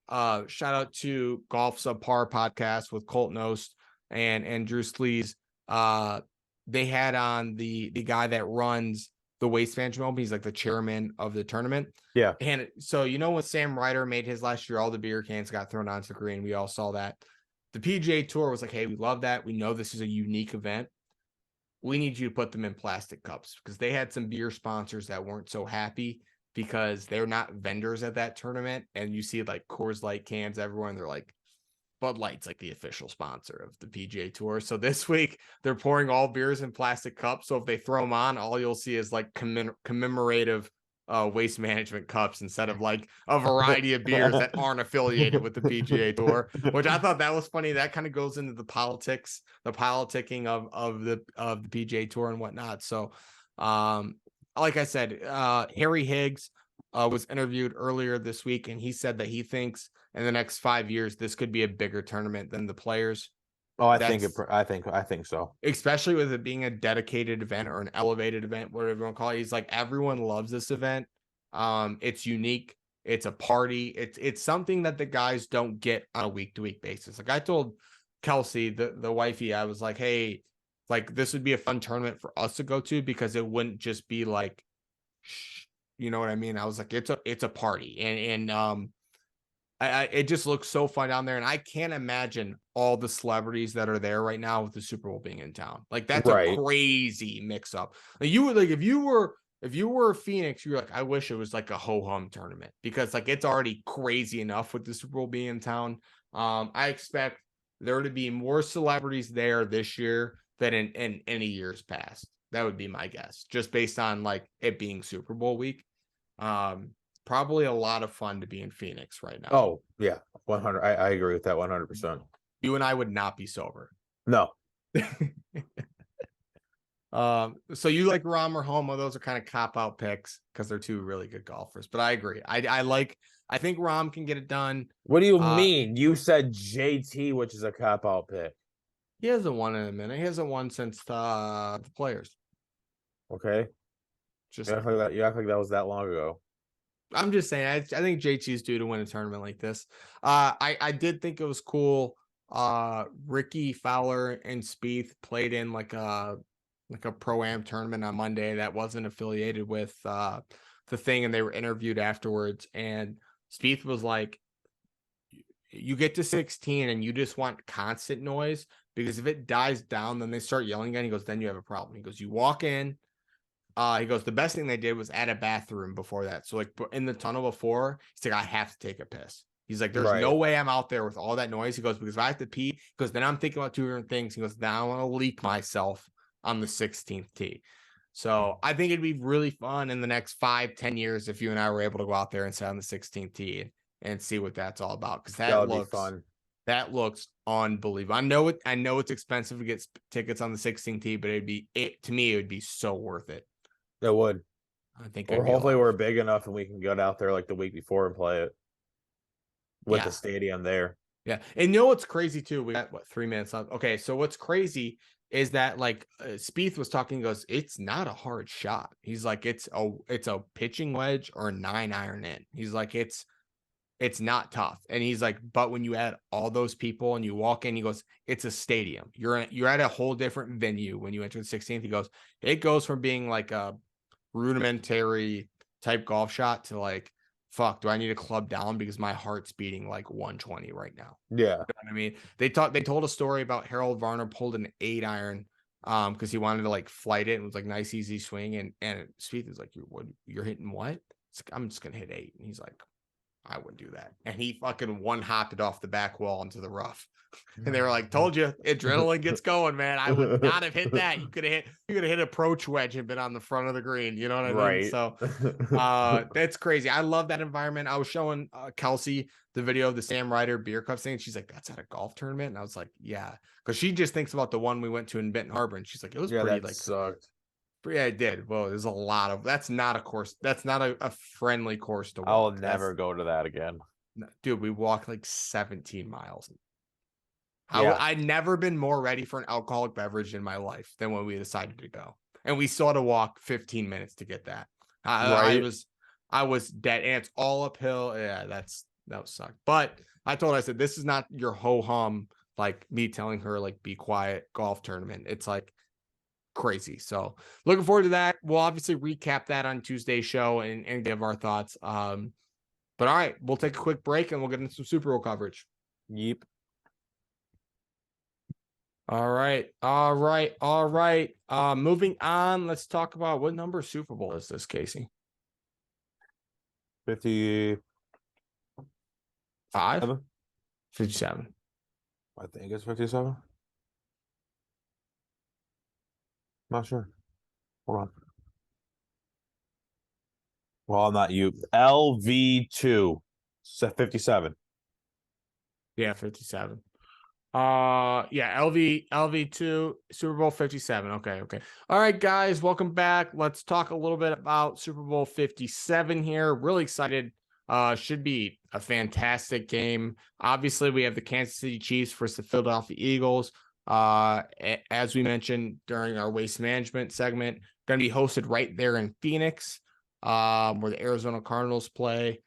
shout out to Golf Subpar podcast with Colt Knost and Drew Sleaze. They had on the guy that runs the Waste Management. He's like the chairman of the tournament. Yeah. And so when Sam Ryder made his last year, all the beer cans got thrown onto the green. We all saw that. The PGA Tour was like, hey, we love that. We know this is a unique event. We need you to put them in plastic cups because they had some beer sponsors that weren't so happy because they're not vendors at that tournament. And you see like Coors Light cans everywhere, and they're like, Bud Light's like the official sponsor of the PGA Tour. So this week they're pouring all beers in plastic cups. So if they throw them on, all you'll see is like commemorative Waste Management cups instead of like a variety of beers that aren't affiliated with the PGA Tour, which I thought that was funny. That kind of goes into the politicking of the PGA Tour and whatnot. So like I said, Harry Higgs was interviewed earlier this week, and he said that he thinks in the next 5 years this could be a bigger tournament than the Players. Oh, I think so. Especially with it being a dedicated event or an elevated event, whatever you want to call it. He's like, everyone loves this event. It's unique. It's a party. It's something that the guys don't get on a week-to-week basis. Like I told Kelsey, the wifey, I was like, hey, like this would be a fun tournament for us to go to because it wouldn't just be like, you know what I mean? I was like, it's a party. And it just looks so fun down there, and I can't imagine all the celebrities that are there right now with the Super Bowl being in town. Like that's a crazy mix up. Like you would like if you were Phoenix, you're like, I wish it was like a ho-hum tournament because like it's already crazy enough with the Super Bowl being in town. I expect there to be more celebrities there this year than in any years past. That would be my guess, just based on like it being Super Bowl week. Probably a lot of fun to be in Phoenix right now. Oh, yeah. 100. I agree with that 100%. You and I would not be sober. No. So you like Rahm or Homa? Those are kind of cop out picks because they're two really good golfers. But I agree. I think Rahm can get it done. What do you mean? You said JT, which is a cop out pick. He hasn't won in a minute. He hasn't won since the Players. Okay. Just you act like that was that long ago. I'm just saying. I think JT's due to win a tournament like this. I did think it was cool. Ricky Fowler and Spieth played in like a pro-am tournament on Monday that wasn't affiliated with the thing, and they were interviewed afterwards, and Spieth was like, you get to 16 and you just want constant noise, because if it dies down, then they start yelling again. He goes, then you have a problem. He goes, you walk in. He goes, the best thing they did was add a bathroom before that. So like in the tunnel before, he's like, I have to take a piss. He's like, there's no way I'm out there with all that noise. He goes, because if I have to pee, he goes, then I'm thinking about two different things. He goes, now I want to leak myself on the 16th tee. So I think it'd be really fun in the next 5-10 years if you and I were able to go out there and sit on the 16th tee and see what that's all about. Because that looks fun. That looks unbelievable. I know it's expensive to get tickets on the 16th tee, but to me, it would be so worth it. It would. I think. Or hopefully we're big enough and we can get out there like the week before and play it with the stadium there. Yeah. And you know what's crazy too? We got 3 minutes left. Okay. So what's crazy is that like Spieth was talking, he goes, it's not a hard shot. He's like, it's a pitching wedge or a 9-iron in. He's like, it's not tough. And he's like, but when you add all those people and you walk in, he goes, it's a stadium. You're at a whole different venue when you enter the 16th. He goes, it goes from being like a rudimentary type golf shot to like, fuck, do I need a club down because my heart's beating like 120 right now? Yeah. You know what I mean, they told a story about Harold Varner pulled an 8-iron because he wanted to like flight it and it was like nice easy swing, and Spieth is like, you're hitting what? It's like, I'm just gonna hit 8, and he's like, I wouldn't do that. And he fucking one-hopped it off the back wall into the rough. And they were like, told you, adrenaline gets going, man. I would not have hit that. You could have hit approach wedge and been on the front of the green. You know what I mean? So that's crazy. I love that environment. I was showing Kelsey the video of the Sam Ryder beer cup thing. She's like, that's at a golf tournament. And I was like, yeah. Because she just thinks about the one we went to in Benton Harbor. And she's like, it was pretty like sucked. Yeah, it did. Well, there's a lot of that's not a course. That's not a friendly course to walk. I'll never go to that again. Dude, we walked like 17 miles. I'd never been more ready for an alcoholic beverage in my life than when we decided to go. And we still had to walk 15 minutes to get that. I was dead. And it's all uphill. Yeah, that sucked. But I said, this is not your ho-hum, like me telling her, like, be quiet golf tournament. It's like crazy. So looking forward to that. We'll obviously recap that on Tuesday's show and give our thoughts. But all right, we'll take a quick break and we'll get into some Super Bowl coverage. Yep. All right. Moving on. Let's talk about what number Super Bowl is this, Casey? 55? 57. I think it's 57. Not sure. Hold on. Well, not you. LV2. 57. Yeah, 57. LV2 Super Bowl 57. Okay. All right, guys, welcome back. Let's talk a little bit about Super Bowl 57 here. Really excited. Should be a fantastic game. Obviously, we have the Kansas City Chiefs versus the Philadelphia Eagles. As we mentioned during our waste management segment, going to be hosted right there in Phoenix, where the Arizona Cardinals play.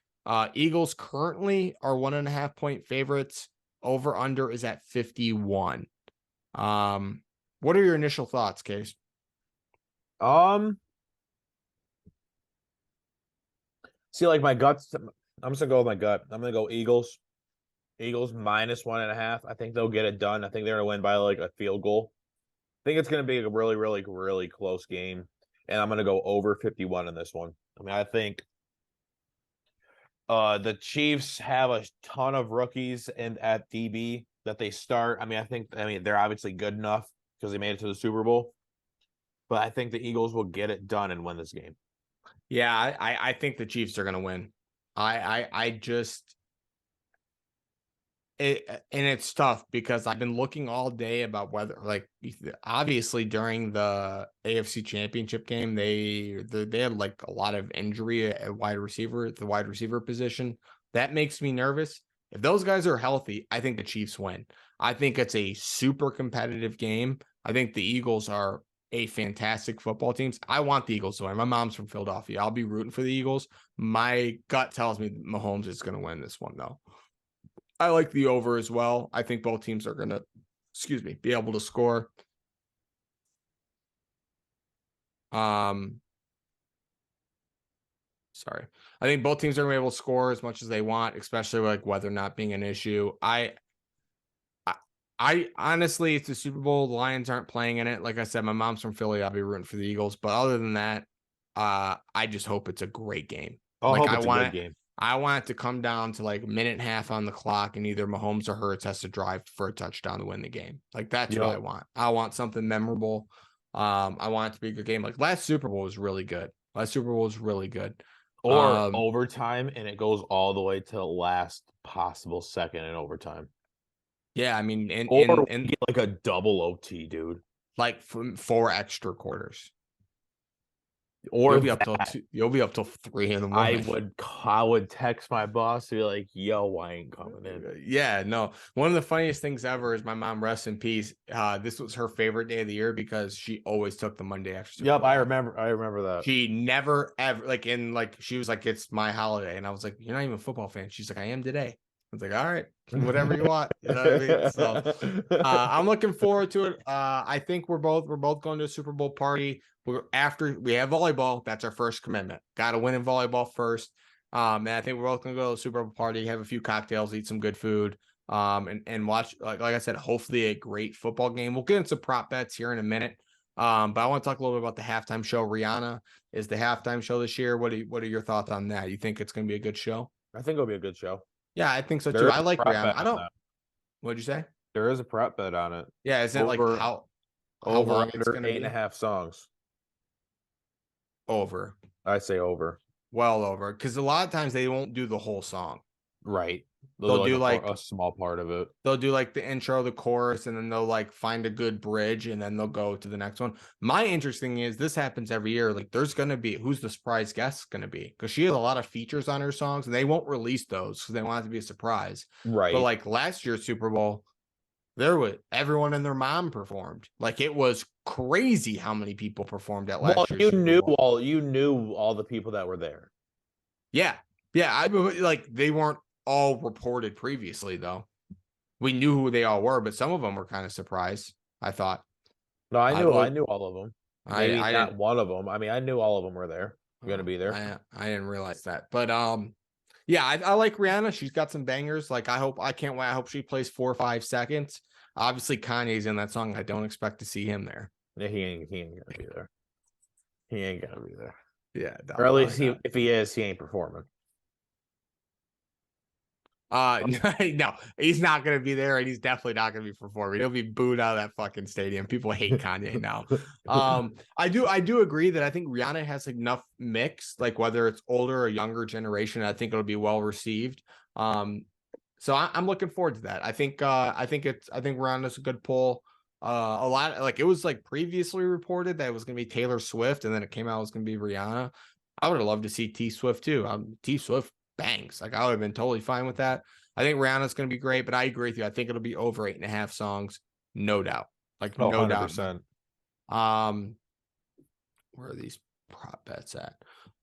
Eagles currently are 1.5 point favorites. Over under is at 51. What are your initial thoughts, Case? See, like my guts, I'm just gonna go with my gut. I'm gonna go Eagles. Eagles minus 1.5. I think they'll get it done. I think they're gonna win by like a field goal. I think it's gonna be a really, really, really close game. And I'm gonna go over 51 in this one. I mean, I think the Chiefs have a ton of rookies at DB. that they start. I mean, they're obviously good enough because they made it to the Super Bowl, but I think the Eagles will get it done and win this game. Yeah, I think the Chiefs are going to win. I just and it's tough because I've been looking all day about whether, like, obviously during the AFC Championship game, they had like a lot of injury at the wide receiver position. That makes me nervous. If those guys are healthy, I think the Chiefs win. I think it's a super competitive game. I think the Eagles are a fantastic football team. I want the Eagles to win. My mom's from Philadelphia. I'll be rooting for the Eagles. My gut tells me Mahomes is going to win this one, though. I like the over as well. I think both teams are going to, be able to score. Sorry. I think both teams are going to be able to score as much as they want, especially like weather not being an issue. I honestly, it's the Super Bowl. The Lions aren't playing in it. Like I said, my mom's from Philly. I'll be rooting for the Eagles. But other than that, I just hope it's a great game. I hope it's a good game. I want it to come down to like a minute and a half on the clock, and either Mahomes or Hurts has to drive for a touchdown to win the game. Like that's what I want. I want something memorable. I want it to be a good game. Like last Super Bowl was really good. Or overtime, and it goes all the way to the last possible second in overtime. Yeah, I mean, and get like a double OT, dude. Like 4 extra quarters. Or you'll be up till 3 in the morning. I would text my boss to be like, "Yo, I ain't coming in." Yeah, no. One of the funniest things ever is my mom, rest in peace. This was her favorite day of the year because she always took the Monday after Super Bowl. I remember that. She never ever she was like, it's my holiday, and I was like, you're not even a football fan. She's like, I am today. I was like, all right, whatever you want. You know what I mean? So I'm looking forward to it. I think we're both going to a Super Bowl party. After we have volleyball, that's our first commitment. Got to win in volleyball first. And I think we're both gonna go to a Super Bowl party, have a few cocktails, eat some good food, and watch, like I said, hopefully a great football game. We'll get into prop bets here in a minute. But I want to talk a little bit about the halftime show. Rihanna is the halftime show this year. What are your thoughts on that? You think it's gonna be a good show? I think it'll be a good show. Yeah, I think so too. I like Rihanna. I don't. What'd you say? There is a prop bet on it. Yeah, isn't it like how long it's gonna be? 8.5 songs. Over. I say over. Well over, because a lot of times they won't do the whole song. Right. They'll do like a small part of it. They'll do like the intro, the chorus, and then they'll like find a good bridge, and then they'll go to the next one. My interesting is this happens every year. Like there's gonna be, who's the surprise guest gonna be? Because she has a lot of features on her songs, and they won't release those because they want it to be a surprise. Right. But like last year's Super Bowl, everyone and their mom performed. Like it was crazy how many people performed at last year's Super Bowl. You knew all the people that were there. Yeah. I like they weren't all reported previously though. We knew who they all were, but some of them were kind of surprised, I thought. No, I knew all of them. Maybe not one of them. I mean, I knew all of them were there. Going to be there. I didn't realize that. But yeah, I like Rihanna. She's got some bangers. Like I can't wait. I hope she plays 4 or 5 seconds. Obviously, Kanye's in that song. I don't expect to see him there. Yeah, he ain't gonna be there. He ain't gonna be there. Yeah, or at least if he is, he ain't performing. No, he's not gonna be there, and he's definitely not gonna be performing. He'll be booed out of that fucking stadium. People hate Kanye now. I do agree that I think Rihanna has enough mix, like whether it's older or younger generation. I think it'll be well received. So I'm looking forward to that. I think Rihanna's a good pull. A lot, like it was like previously reported that it was gonna be Taylor Swift, and then it came out it was gonna be Rihanna. I would have loved to see T Swift too. T Swift bangs. Like I would have been totally fine with that. I think Rihanna's going to be great, but I agree with you. I think it'll be over 8.5 songs, no doubt. Like no 100%. doubt. Where are these prop bets at?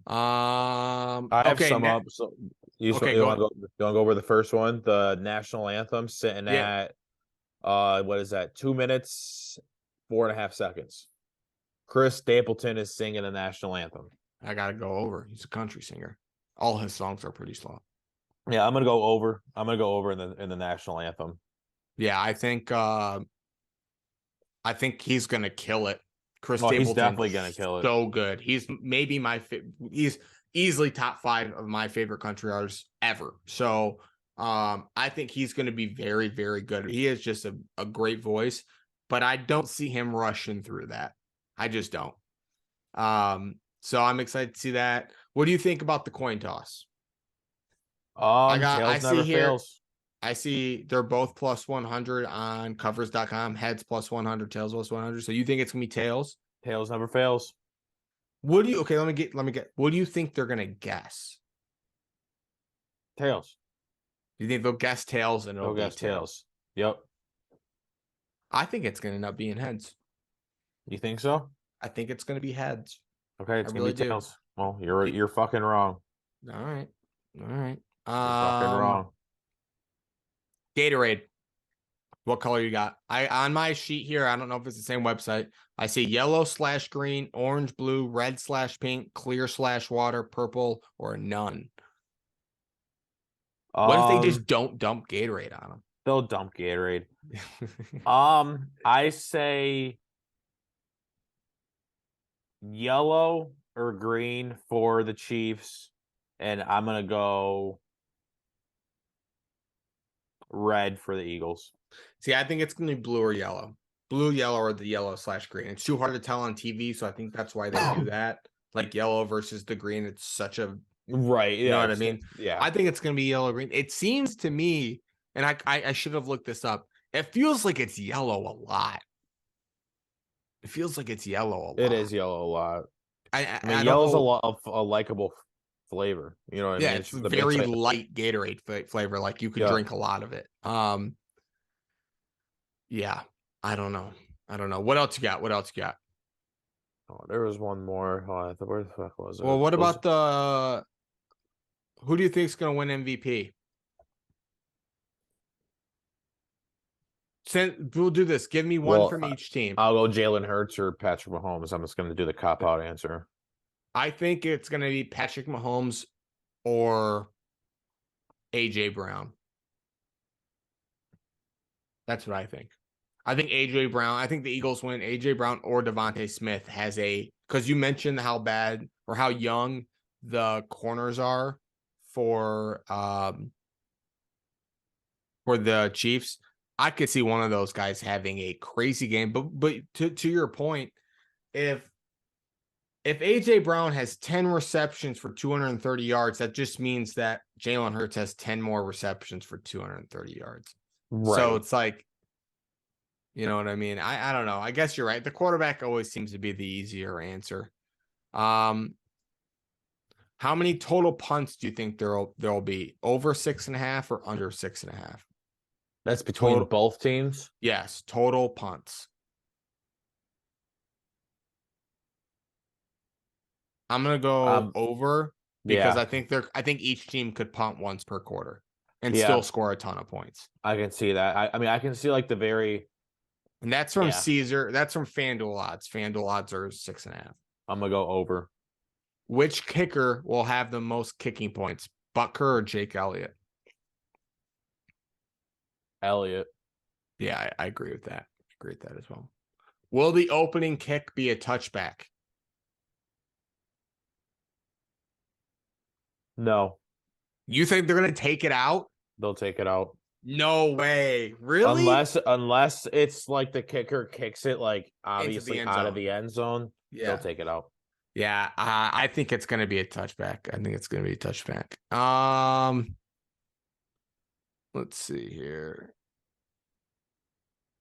I have some up. So you want to go over the first one? The national anthem sitting at what is that? 2 minutes, 4.5 seconds. Chris Stapleton is singing the national anthem. I gotta go over. He's a country singer. All his songs are pretty slow. Yeah, I'm gonna go over. I'm gonna go over in the national anthem. Yeah, I think he's gonna kill it. Chris Stapleton, he's definitely gonna kill it. So good. He's maybe he's easily top 5 of my favorite country artists ever. So I think he's going to be very, very good. He is just a great voice, but I don't see him rushing through that. I just don't. So I'm excited to see that. What do you think about the coin toss? I Tails see never here, fails. I see they're both plus 100 on covers.com, heads plus 100, tails plus 100. So you think it's going to be tails? Tails never fails. What do you, okay, let me get, what do you think they're going to guess? Tails. Do you think they'll guess tails and it'll They'll be guess tails? tails. Yep. I think it's going to end up being heads. You think so? I think it's going to be heads. Okay, it's gonna really be tails. Well, you're fucking wrong. All right. All right. You're fucking wrong. Gatorade. What color you got? On my sheet here, I don't know if it's the same website. I see yellow/green, orange, blue, red/pink, clear/water, purple, or none. What if they just don't dump Gatorade on They'll dump Gatorade. them? I say yellow or green for the Chiefs, and I'm gonna go red for the Eagles. See, I think it's gonna be blue or yellow. Blue, yellow, or the yellow/green. It's too hard to tell on TV, so I think that's why they do that. Like yellow versus the green. It's such a Right. Yeah. You know what I mean? Yeah. I think it's gonna be yellow green. It seems to me, and I should have looked this up. It feels like it's yellow a lot. It feels like it's yellow a lot. It is yellow a lot. I mean, don't yellow's know. a lot of a likable flavor. You know what I mean? It's very light Gatorade flavor. Like you could drink a lot of it. Yeah. I don't know. What else you got? Oh, there was one more. Oh, where the fuck was it? Well, what about who do you think is going to win MVP? We'll do this. Give me one from each team. I'll go Jalen Hurts or Patrick Mahomes. I'm just going to do the cop-out answer. I think it's going to be Patrick Mahomes or AJ Brown. That's what I think. I think AJ Brown. I think the Eagles win. AJ Brown or Devontae Smith has because you mentioned how bad or how young the corners are for the Chiefs. I could see one of those guys having a crazy game. But to your point, if AJ Brown has 10 receptions for 230 yards, that just means that Jalen Hurts has 10 more receptions for 230 yards. Right. So it's like, you know what I mean? I don't know. I guess you're right. The quarterback always seems to be the easier answer. How many total punts do you think there'll be? Over 6.5 or under 6.5? That's between both teams? Yes, total punts. I'm gonna go over because I think each team could punt once per quarter and still score a ton of points. I can see that. I mean, I can see like and that's from Caesar. That's from FanDuel odds. FanDuel odds are 6.5. I'm gonna go over. Which kicker will have the most kicking points? Butker or Jake Elliott? Elliott. Yeah, I agree with that. I agree with that as well. Will the opening kick be a touchback? No. You think they're going to take it out? They'll take it out. No way. Really? Unless it's like the kicker kicks it like obviously out of the end zone. Yeah. They'll take it out. Yeah, I think it's going to be a touchback. Let's see here.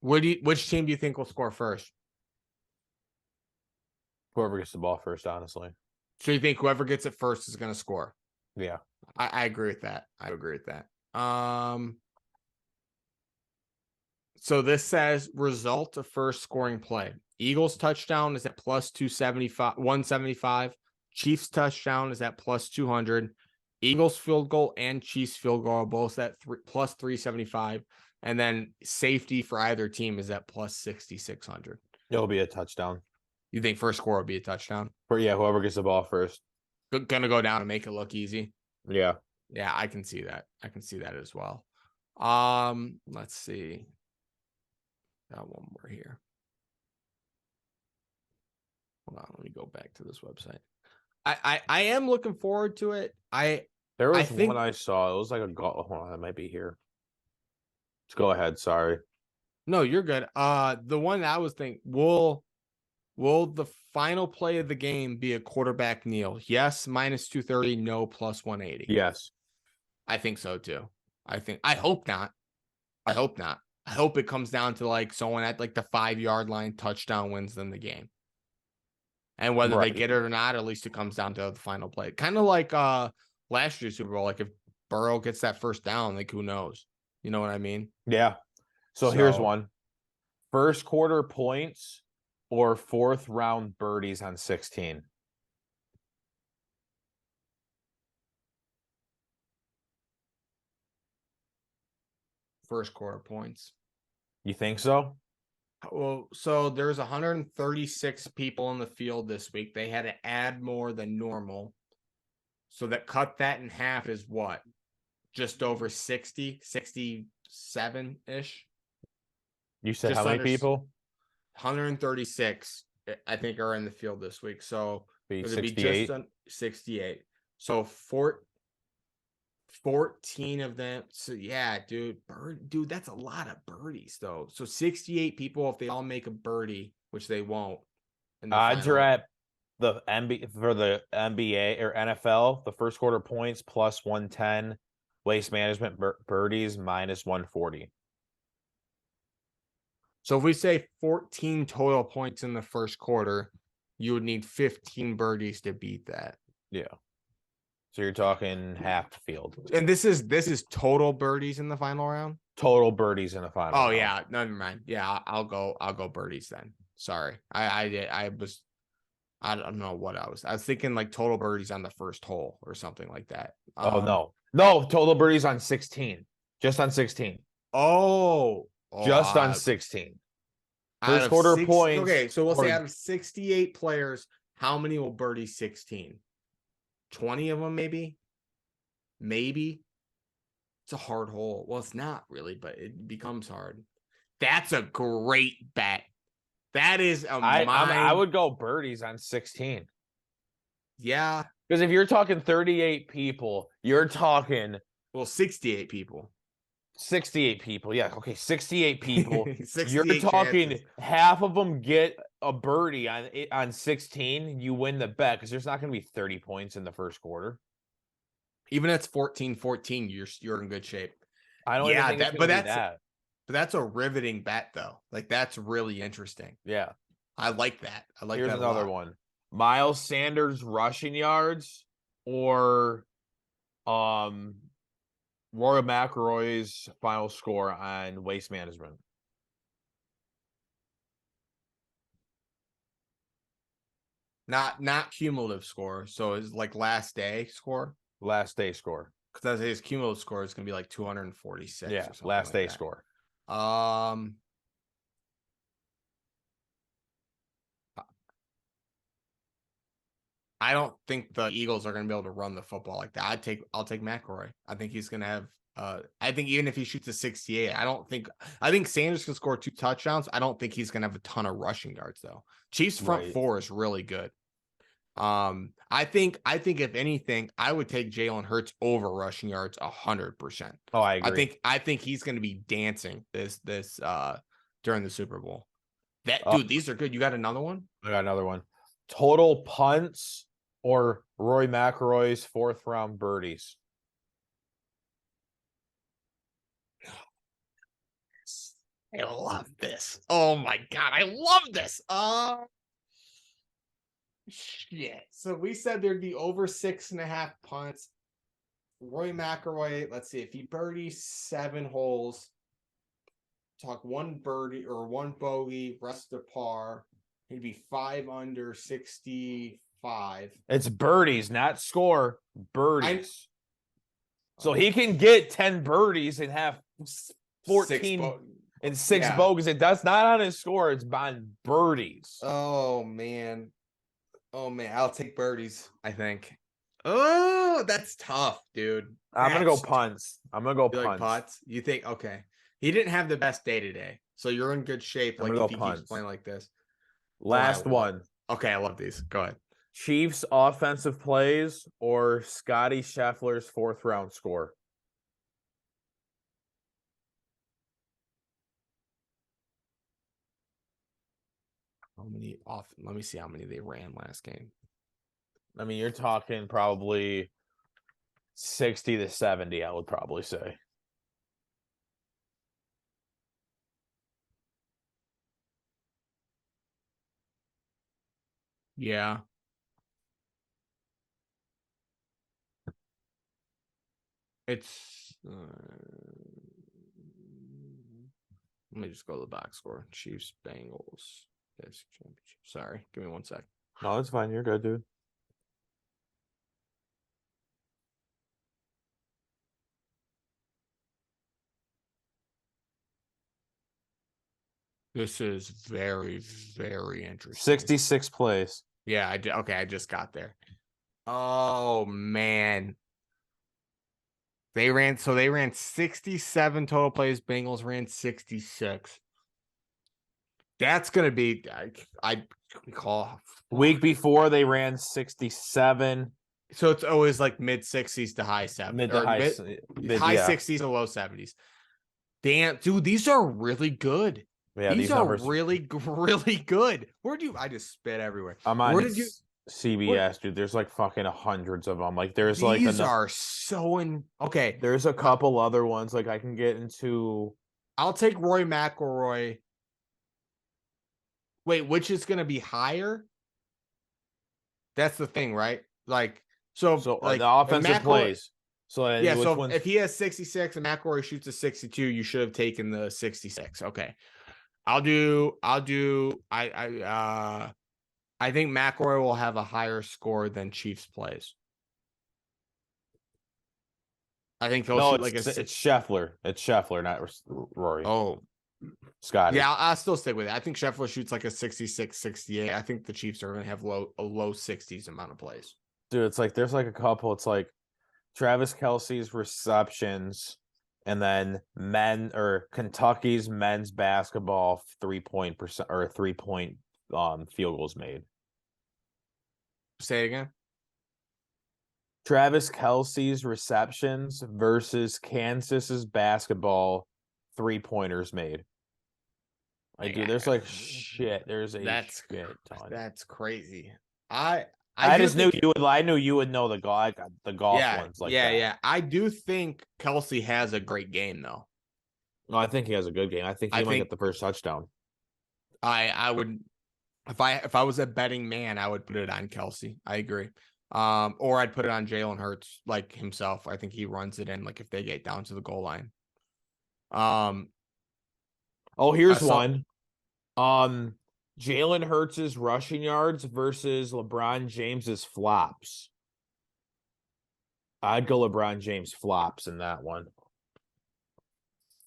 Which team do you think will score first? Whoever gets the ball first, honestly. So you think whoever gets it first is going to score? Yeah. I agree with that. So this says result of first scoring play. Eagles touchdown is at plus 275, 175. Chiefs touchdown is at plus 200. Eagles field goal and Chiefs field goal are both at plus 375. And then safety for either team is at plus 6,600. It'll be a touchdown. You think first score will be a touchdown? Whoever gets the ball first. Gonna go down and make it look easy. Yeah. Yeah, I can see that. As well. Let's see. Got one more here. Hold on, let me go back to this website. I am looking forward to it. There I was think one I saw. It was like a goal. Hold on, that might be here. Let's go ahead. Sorry. no, you're good. The one that I was thinking, will the final play of the game be a quarterback kneel? Yes, minus 230, no, plus 180. Yes. I think so too. I hope not. I hope not. I hope it comes down to like someone at like the 5-yard line touchdown wins them the game. And whether they Right. get it or not, at least it comes down to the final play. Kind of like last year's Super Bowl. Like if Burrow gets that first down, like who knows? You know what I mean? Yeah. So here's one. First quarter points or fourth round birdies on 16. First quarter points. You think so? Well, so there's 136 people in the field this week. They had to add more than normal. So that cut that in half is what? Just over 60, 67-ish. You said Just how many under people? 136, I think, are in the field this week. So Be it would be 68. just 68. So 14 of them. So yeah, dude, that's a lot of birdies though. So 68 people, if they all make a birdie, which they won't. In the Odds final. are at the for the NBA or NFL, the first quarter points plus 110, waste management birdies minus 140. So if we say 14 total points in the first quarter, you would need 15 birdies to beat that. Yeah. So you're talking half the field. And this is total birdies in the final round. Total birdies in the final round. Yeah, never mind. Yeah, I'll go birdies then. Sorry. I don't know what I was thinking, like total birdies on the first hole or something like that. No, total birdies on 16. Just on 16. Just on 16. First quarter points. Okay, so we'll say out of 68 players, how many will birdie 16? 20 of them, maybe. It's a hard hole. Well, it's not really, but it becomes hard. That's a great bet. That is I would go birdies on 16. Yeah. Because if you're talking 38 people, you're talking 68 people. 68 people. Yeah. Okay. 68 people. 68 you're talking chances. half of them get a birdie on 16. You win the bet because there's not going to be 30 points in the first quarter. Even if it's 14-14, you're in good shape. I don't even think it's going to be that. But that's a riveting bet, though. Like, that's really interesting. Yeah. I like that. Here's that another one. Miles Sanders rushing yards or Rory McIlroy's final score on waste management. Not cumulative score. So it's like last day score. Last day score. Because his cumulative score is going to be like 246. Yeah, or something last like day that. score. I don't think the Eagles are going to be able to run the football like that. I'll take McElroy. I think he's going to have. I think even if he shoots a 68, I think Sanders can score 2 touchdowns. I don't think he's going to have a ton of rushing yards though. Chiefs front four is really good. I think if anything, I would take Jalen Hurts over rushing yards 100%. Oh, I agree. I think he's going to be dancing this during the Super Bowl. Dude, these are good. You got another one? I got another one. Total punts or Rory McIlroy's fourth round birdies. I love this. Oh my god, I love this. Shit. So we said there'd be over 6.5 punts. Roy McIlroy, let's see, if he birdies 7 holes, talk 1 birdie or 1 bogey, rest of par, he'd be 5 under 65. It's birdies, not score. Birdies. So he can get 10 birdies and have 14 and 6 bogeys. That's not on his score. It's on birdies. Oh man, I'll take birdies, I think. Oh, that's tough, dude. I'm gonna go punts. Like putts? You think? Okay. He didn't have the best day today, so you're in good shape. Like if he keeps playing like this. Last one. Okay, I love these. Go ahead. Chiefs offensive plays or Scotty Scheffler's 4th round score? How many off? Let me see how many they ran last game. I mean, you're talking probably 60 to 70, I would probably say. Yeah. It's let me just go to the box score. Chiefs, Bengals, AFC Championship. Sorry, give me 1 sec. No, that's fine. You're good, dude. This is very, very interesting. 66 plays. Yeah, okay, I just got there. Oh man. They ran 67 total plays. Bengals ran 66. That's gonna be I call Week before they ran 67. So it's always like mid 60s to high 70s. Mid to high, high yeah. 60s to low 70s. Damn, dude, these are really good. Yeah, these are numbers really, really good. Where do you? I just spit everywhere. I'm on Where did you? CBS, dude. There's like fucking hundreds of them. Like there's These like are so okay. There's a couple other ones like I can get into. I'll take Roy McIlroy. Wait, which is going to be higher? That's the thing, right? Like so like the offensive plays. So yeah, so if he has 66 and McIlroy shoots a 62, you should have taken the 66. Okay. I think McIlroy will have a higher score than Chiefs plays. I think he'll shoot like it's Scheffler. It's Scheffler, not Rory. Oh, Scotty. Yeah, I'll still stick with it. I think Scheffler shoots like a 66, 68. I think the Chiefs are going to have a low 60s amount of plays. Dude, it's like there's like a couple. It's like Travis Kelce's receptions, and then Kentucky's men's basketball 3-point field goals made. Say it again. Travis Kelce's receptions versus Kansas's basketball 3-pointers made. Dude, there's like shit. There's a shit ton. That's crazy. I knew you would know the golf ones like that. Yeah. I do think Kelce has a great game though. No, I think he has a good game. I think he might get the first touchdown. I would if I was a betting man, I would put it on Kelce. I agree. Or I'd put it on Jalen Hurts like himself. I think he runs it in like if they get down to the goal line. Here's one. Jalen Hurts' rushing yards versus LeBron James's flops. I'd go LeBron James flops in that one.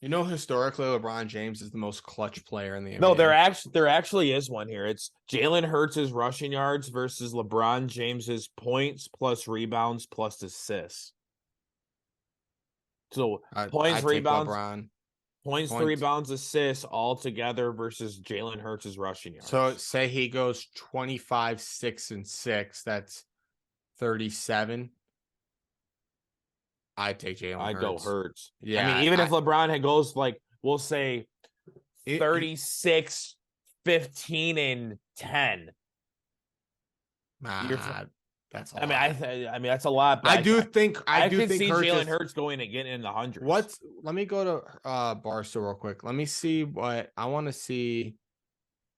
You know, historically, LeBron James is the most clutch player in the NBA. No, there actually is one here. It's Jalen Hurts' rushing yards versus LeBron James's points plus rebounds plus assists. So points, rebounds, points, rebounds, assists all together versus Jalen Hurts' rushing yards. So say he goes 25, 6, and 6. That's 37. I'd take Jalen Hurts. I'd go Hurts. Yeah. I mean, even if LeBron goes like, we'll say 36, 15, and 10. That's a lot. I mean, that's a lot. I do think Jalen Hurts going and getting in the hundreds. Let me go to Barstool real quick. Let me see what I want to see.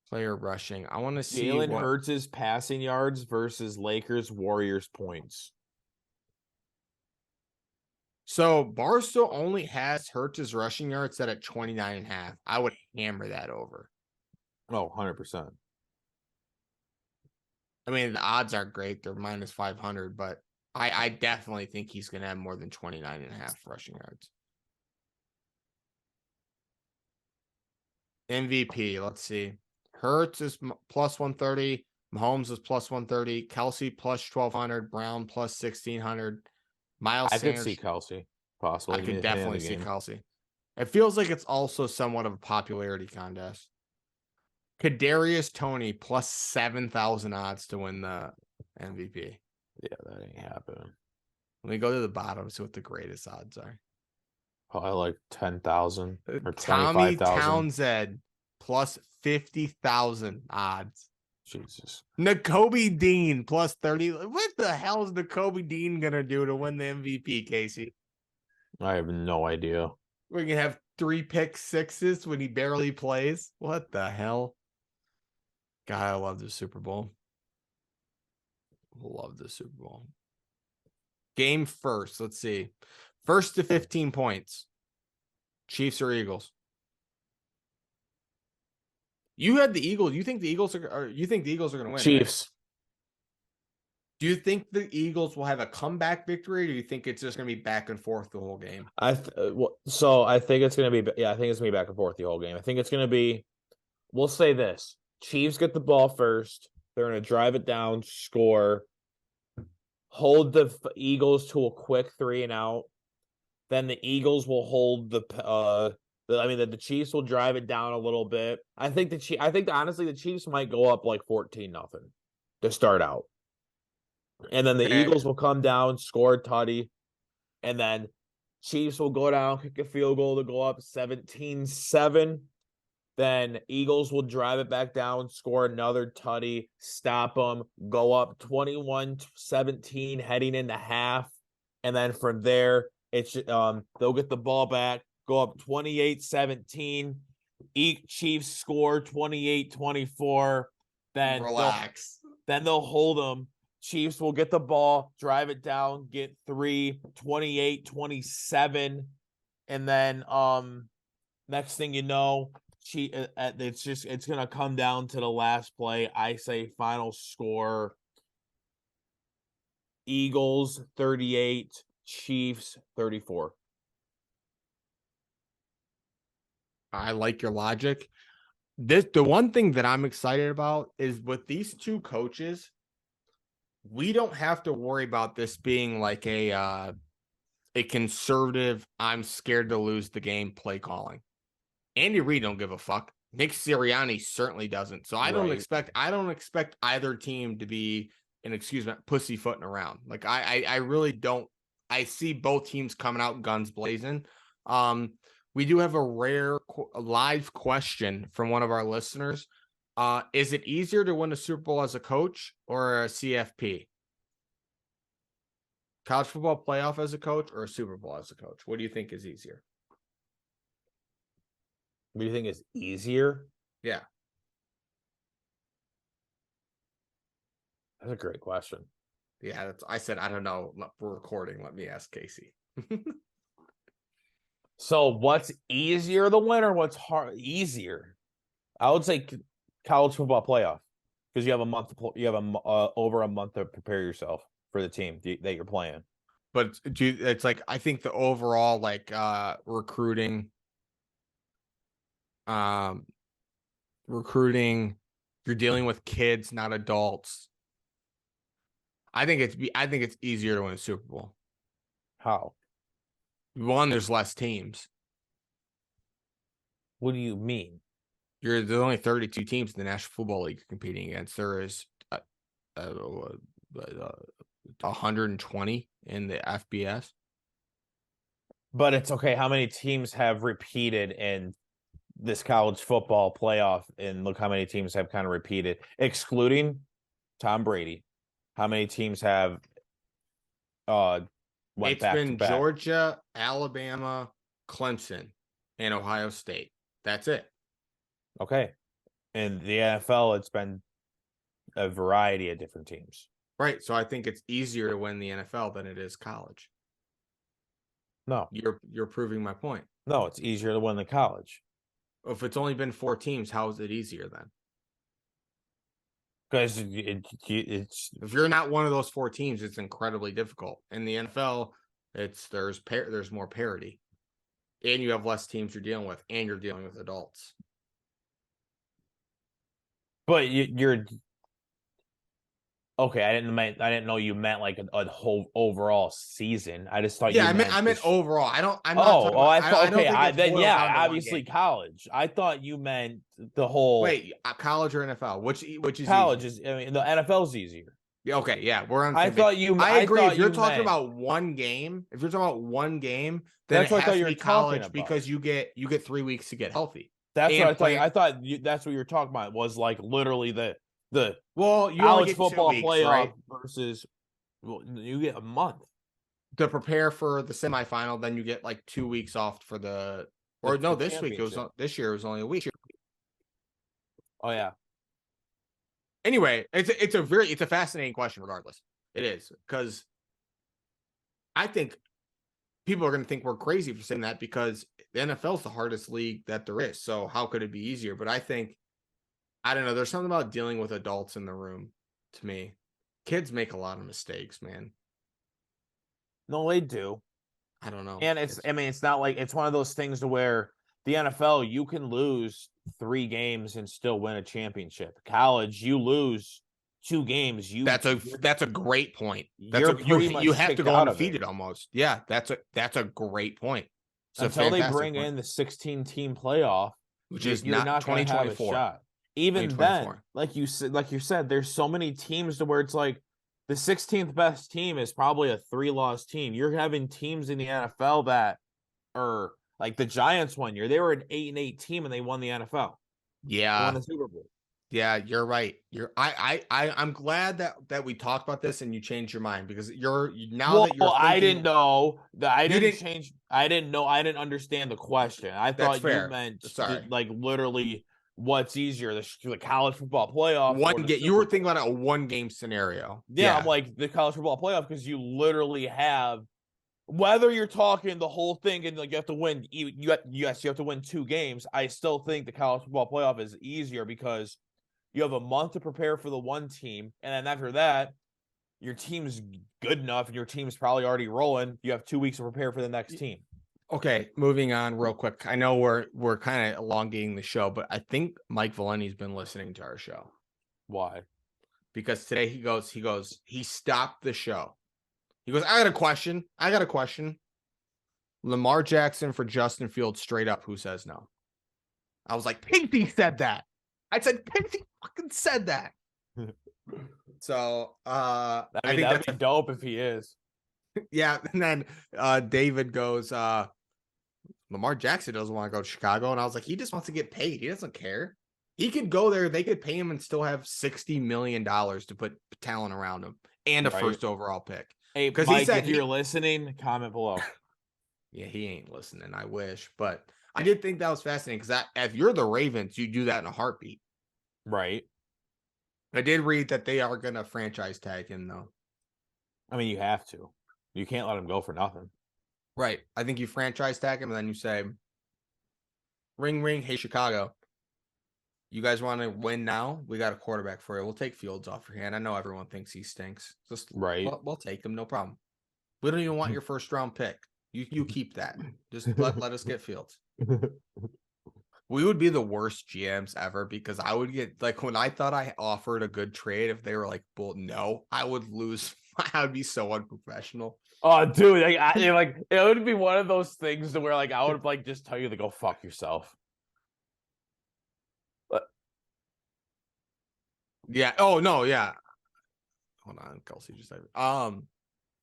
Player rushing. I want to see Jalen Hurts' passing yards versus Lakers Warriors points. So Barstool only has Hurts' rushing yards set at 29.5. I would hammer that over. Oh, 100%. I mean, the odds aren't great. They're minus 500, but I definitely think he's going to have more than 29.5 rushing yards. MVP, let's see. Hurts is plus 130. Mahomes is plus 130. Kelce plus 1,200. Brown plus 1,600. Miles Sanders. I could see Kelce, possibly. I could definitely see Kelce. It feels like it's also somewhat of a popularity contest. Kadarius Toney plus 7,000 odds to win the MVP. Yeah, that ain't happening. Let me go to the bottom, see what the greatest odds are. Probably like 10,000 or Tommy 25,000. Townsend plus 50,000 odds. Jesus. Nakobe Dean plus 30. What the hell is Nakobe Dean gonna do to win the MVP, Casey? I have no idea. We're gonna have 3 pick sixes when he barely plays. What the hell? God, I love the Super Bowl. Love the Super Bowl. Game first. Let's see. First to 15 points. Chiefs or Eagles? You had the Eagles. You think the Eagles are going to win? Chiefs. Right? Do you think the Eagles will have a comeback victory, or do you think it's just going to be back and forth the whole game? So I think it's going to be, I think it's going to be back and forth the whole game. I think it's going to be, we'll say this. Chiefs get the ball first. They're going to drive it down, score, hold the Eagles to a quick 3-and-out. Then the Eagles will hold the Chiefs will drive it down a little bit. I think honestly the Chiefs might go up like 14-0 to start out. And then the Eagles will come down, score a tutty, and then Chiefs will go down, kick a field goal to go up 17-7. Then Eagles will drive it back down, score another tutty, stop them, go up 21-17 heading into half. And then from there, it's they'll get the ball back, go up 28-17. Chiefs score 28-24. Then relax. They'll hold them. Chiefs will get the ball, drive it down, get 3, 28-27. And then next thing you know, it's gonna come down to the last play. I say final score: Eagles 38, Chiefs 34. I like your logic. The one thing that I'm excited about is with these two coaches, we don't have to worry about this being like a conservative, I'm scared to lose the game play calling. Andy Reid don't give a fuck. Nick Sirianni certainly doesn't. So I don't expect either team to be pussyfooting around. Like I really don't. I see both teams coming out guns blazing. We do have a rare live question from one of our listeners. Is it easier to win a Super Bowl as a coach or a CFP? College football playoff as a coach or a Super Bowl as a coach? What do you think is easier? What do you think is easier? Yeah. That's a great question. Yeah, I said, I don't know. We're recording. Let me ask Casey. So what's easier to win or what's easier? I would say college football playoff because you have a month. You have over a month to prepare yourself for the team that you're playing. But it's like I think the overall recruiting, you're dealing with kids, not adults. I think it's easier to win a Super Bowl. How? One, there's less teams. What do you mean? There's only 32 teams in the National Football League you're competing against. There is 120 in the FBS. But it's okay. How many teams have repeated in this college football playoff? And look how many teams have kind of repeated, excluding Tom Brady. How many teams have went it's back been to back? Georgia, Alabama, Clemson, and Ohio State. That's it. Okay. In the NFL, it's been a variety of different teams. Right. So I think it's easier to win the NFL than it is college. No. You're proving my point. No, it's easier to win the college. If it's only been 4 teams, how is it easier then? Because it's if you're not one of those 4 teams, it's incredibly difficult. In the NFL, there's more parity, and you have less teams you're dealing with, and you're dealing with adults. But you're okay. I didn't know you meant like a whole overall season. I just thought I meant overall. I thought okay. Obviously college. I thought you meant the whole. Wait, college or NFL? Which is college easier? is? I mean, the NFL's easier. Yeah, okay, yeah, we're on. I thought you. I agree. thought If you're you talking meant. about one game, then That's it what I thought has you to were be talking college about. because you get 3 weeks to get healthy That's what and I thought. play. I thought that's what you were talking about. Was like literally the Well, you only college get 2 football weeks, playoff right, versus. Well, you get a month. to prepare for the semifinal. Then you get like 2 weeks off for the. Or no, The this week championship. this year it was only a week. Oh yeah. Anyway, it's a fascinating question. Regardless, it is because I think people are going to think we're crazy for saying that because the NFL is the hardest league that there is. So how could it be easier? But I don't know. There's something about dealing with adults in the room to me. Kids make a lot of mistakes, man. No, they do. I don't know. And I mean, it's not like it's one of those things to where the NFL, you can lose 3 games and still win a championship. College, you lose 2 games. That's a great point. You're pretty You much have to kicked go out of it undefeated almost. Yeah, that's a great point. It's until they bring point, in the 16-team playoff. which is You're not going to have a 2024. shot. Even then, like you said, there's so many teams to where it's like the 16th best team is probably a 3-loss team. You're having teams in the NFL that are like the Giants one year. They were an 8-8 team and they won the NFL. Yeah. They won the Super Bowl. Yeah, you're right. I'm glad that we talked about this and you changed your mind because that you're thinking, I didn't know that I didn't change. I didn't know. I didn't understand the question. I thought you meant like literally what's easier, the college football playoff. You were thinking about a 1-game scenario. Yeah, I'm like the college football playoff because you literally have, whether you're talking the whole thing and like you have to win. Yes, you have to win 2 games. I still think the college football playoff is easier because you have a month to prepare for the one team, and then after that, your team's good enough, and your team's probably already rolling. You have 2 weeks to prepare for the next team. Okay, moving on real quick. I know we're kind of elongating the show, but I think Mike Valenti's been listening to our show. Why? Because today he stopped the show. He goes, I got a question. Lamar Jackson for Justin Fields straight up. Who says no? I was like, Pinky said that. I said, Pinky fucking said that. So, I think that'd be dope if he is. Yeah, and then David goes, Lamar Jackson doesn't want to go to Chicago, and I was like, he just wants to get paid. He doesn't care. He could go there. They could pay him and still have $60 million to put talent around him and a first overall pick. Hey, Mike, if you're listening, comment below. Yeah, he ain't listening. I wish, but I did think that was fascinating because if you're the Ravens, you do that in a heartbeat. Right. I did read that they are going to franchise tag him, though. I mean, you have to. You can't let him go for nothing. Right. I think you franchise tag him, and then you say, ring, ring, hey, Chicago. You guys want to win now? We got a quarterback for you. We'll take Fields off your hand. I know everyone thinks he stinks. Just right. We'll take him, no problem. We don't even want your first round pick. You keep that. Just let us get Fields. We would be the worst GMs ever because I would get, like, when I thought I offered a good trade, if they were like, well, no, I would lose. I would be so unprofessional. Oh, dude, like it would be one of those things to where like I would like just tell you to go fuck yourself. But yeah. Oh no. Yeah. Hold on, Kelsey just said.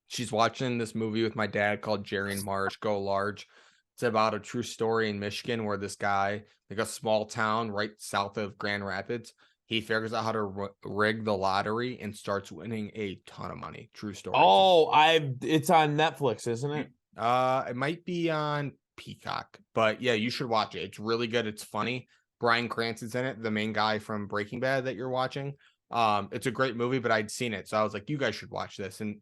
She's watching this movie with my dad called Jerry and Marsh Go Large. It's about a true story in Michigan where this guy, like a small town right south of Grand Rapids, he figures out how to rig the lottery and starts winning a ton of money. True story. Oh, it's on Netflix, isn't it? It might be on Peacock, but yeah, you should watch it. It's really good. It's funny. Bryan Cranston's in it, the main guy from Breaking Bad that you're watching. It's a great movie, but I'd seen it, so I was like, you guys should watch this. And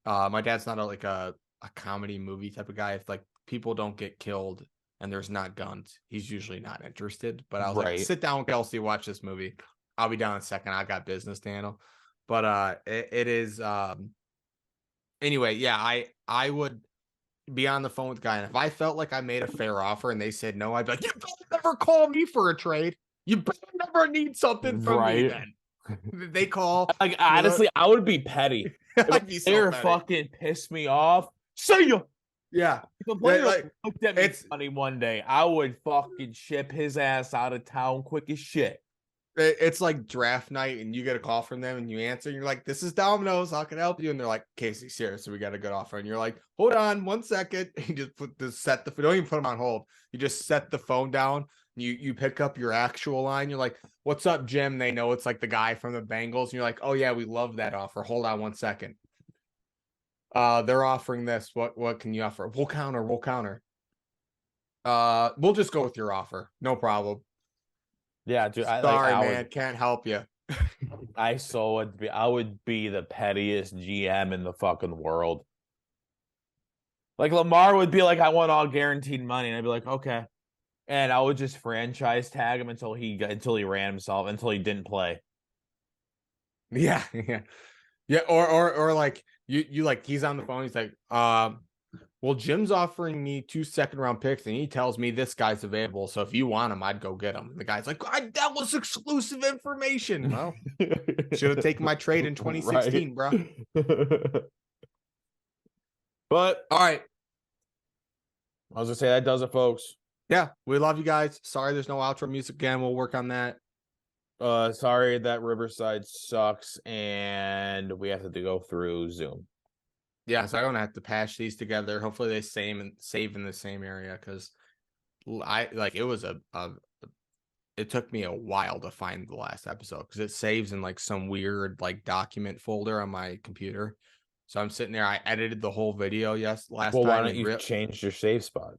my dad's not a comedy movie type of guy. If like people don't get killed and there's not guns, he's usually not interested. But I was like, sit down, Kelsey, watch this movie. I'll be down in a second. I got business to handle. But it is anyway, yeah, I would be on the phone with the guy, and if I felt like I made a fair offer and they said no, I'd be like, you better never call me for a trade. You better never need something from me then. They call. Like, honestly, I would be petty. I'd be so petty. Fucking piss me off. See ya. Yeah. If a player looked at me funny one day, I would fucking ship his ass out of town quick as shit. It's like draft night, and you get a call from them, and you answer. And you're like, "This is Domino's. How can I help you?" And they're like, "Casey, seriously, we got a good offer." And you're like, "Hold on, 1 second." You just set the. Don't even put them on hold. You just set the phone down. You pick up your actual line. You're like, "What's up, Jim?" They know it's like the guy from the Bengals. And you're like, "Oh yeah, we love that offer. Hold on 1 second. They're offering this. What can you offer? We'll counter. We'll counter. We'll just go with your offer. No problem. Yeah, dude. Sorry, man, can't help you." I would be the pettiest GM in the fucking world. Like Lamar would be like, I want all guaranteed money, and I'd be like, okay. And I would just franchise tag him until he ran himself, until he didn't play. Yeah, yeah. Or like you like he's on the phone. He's like, well, Jim's offering me 2 second-round picks, and he tells me this guy's available. So if you want him, I'd go get him. The guy's like, that was exclusive information. Well, should have taken my trade in 2016, bro. But all right. I was gonna say that does it, folks. Yeah, we love you guys. Sorry there's no outro music again. We'll work on that. Sorry that Riverside sucks and we have to go through Zoom. Yeah, so I'm gonna have to patch these together. Hopefully they save in the same area, because it took me a while to find the last episode because it saves in like some weird like document folder on my computer. So I'm sitting there. I edited the whole video last time. Well, why don't you change your save spot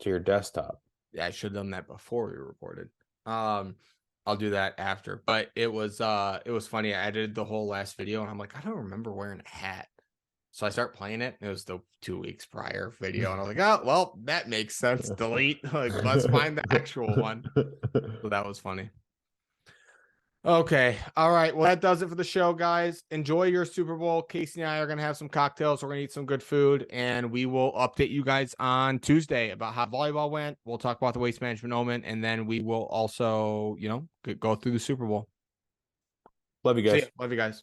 to your desktop? Yeah, I should have done that before we recorded. I'll do that after. But it was funny. I edited the whole last video, and I'm like, I don't remember wearing a hat. So I start playing it. It was the 2 weeks prior video, and I was like, oh well, that makes sense. Delete. Like, let's find the actual one. So that was funny. Okay. All right. Well, that does it for the show, guys. Enjoy your Super Bowl. Casey and I are going to have some cocktails. We're going to eat some good food, and we will update you guys on Tuesday about how volleyball went. We'll talk about the waste management moment, and then we will also, go through the Super Bowl. Love you guys. Love you guys.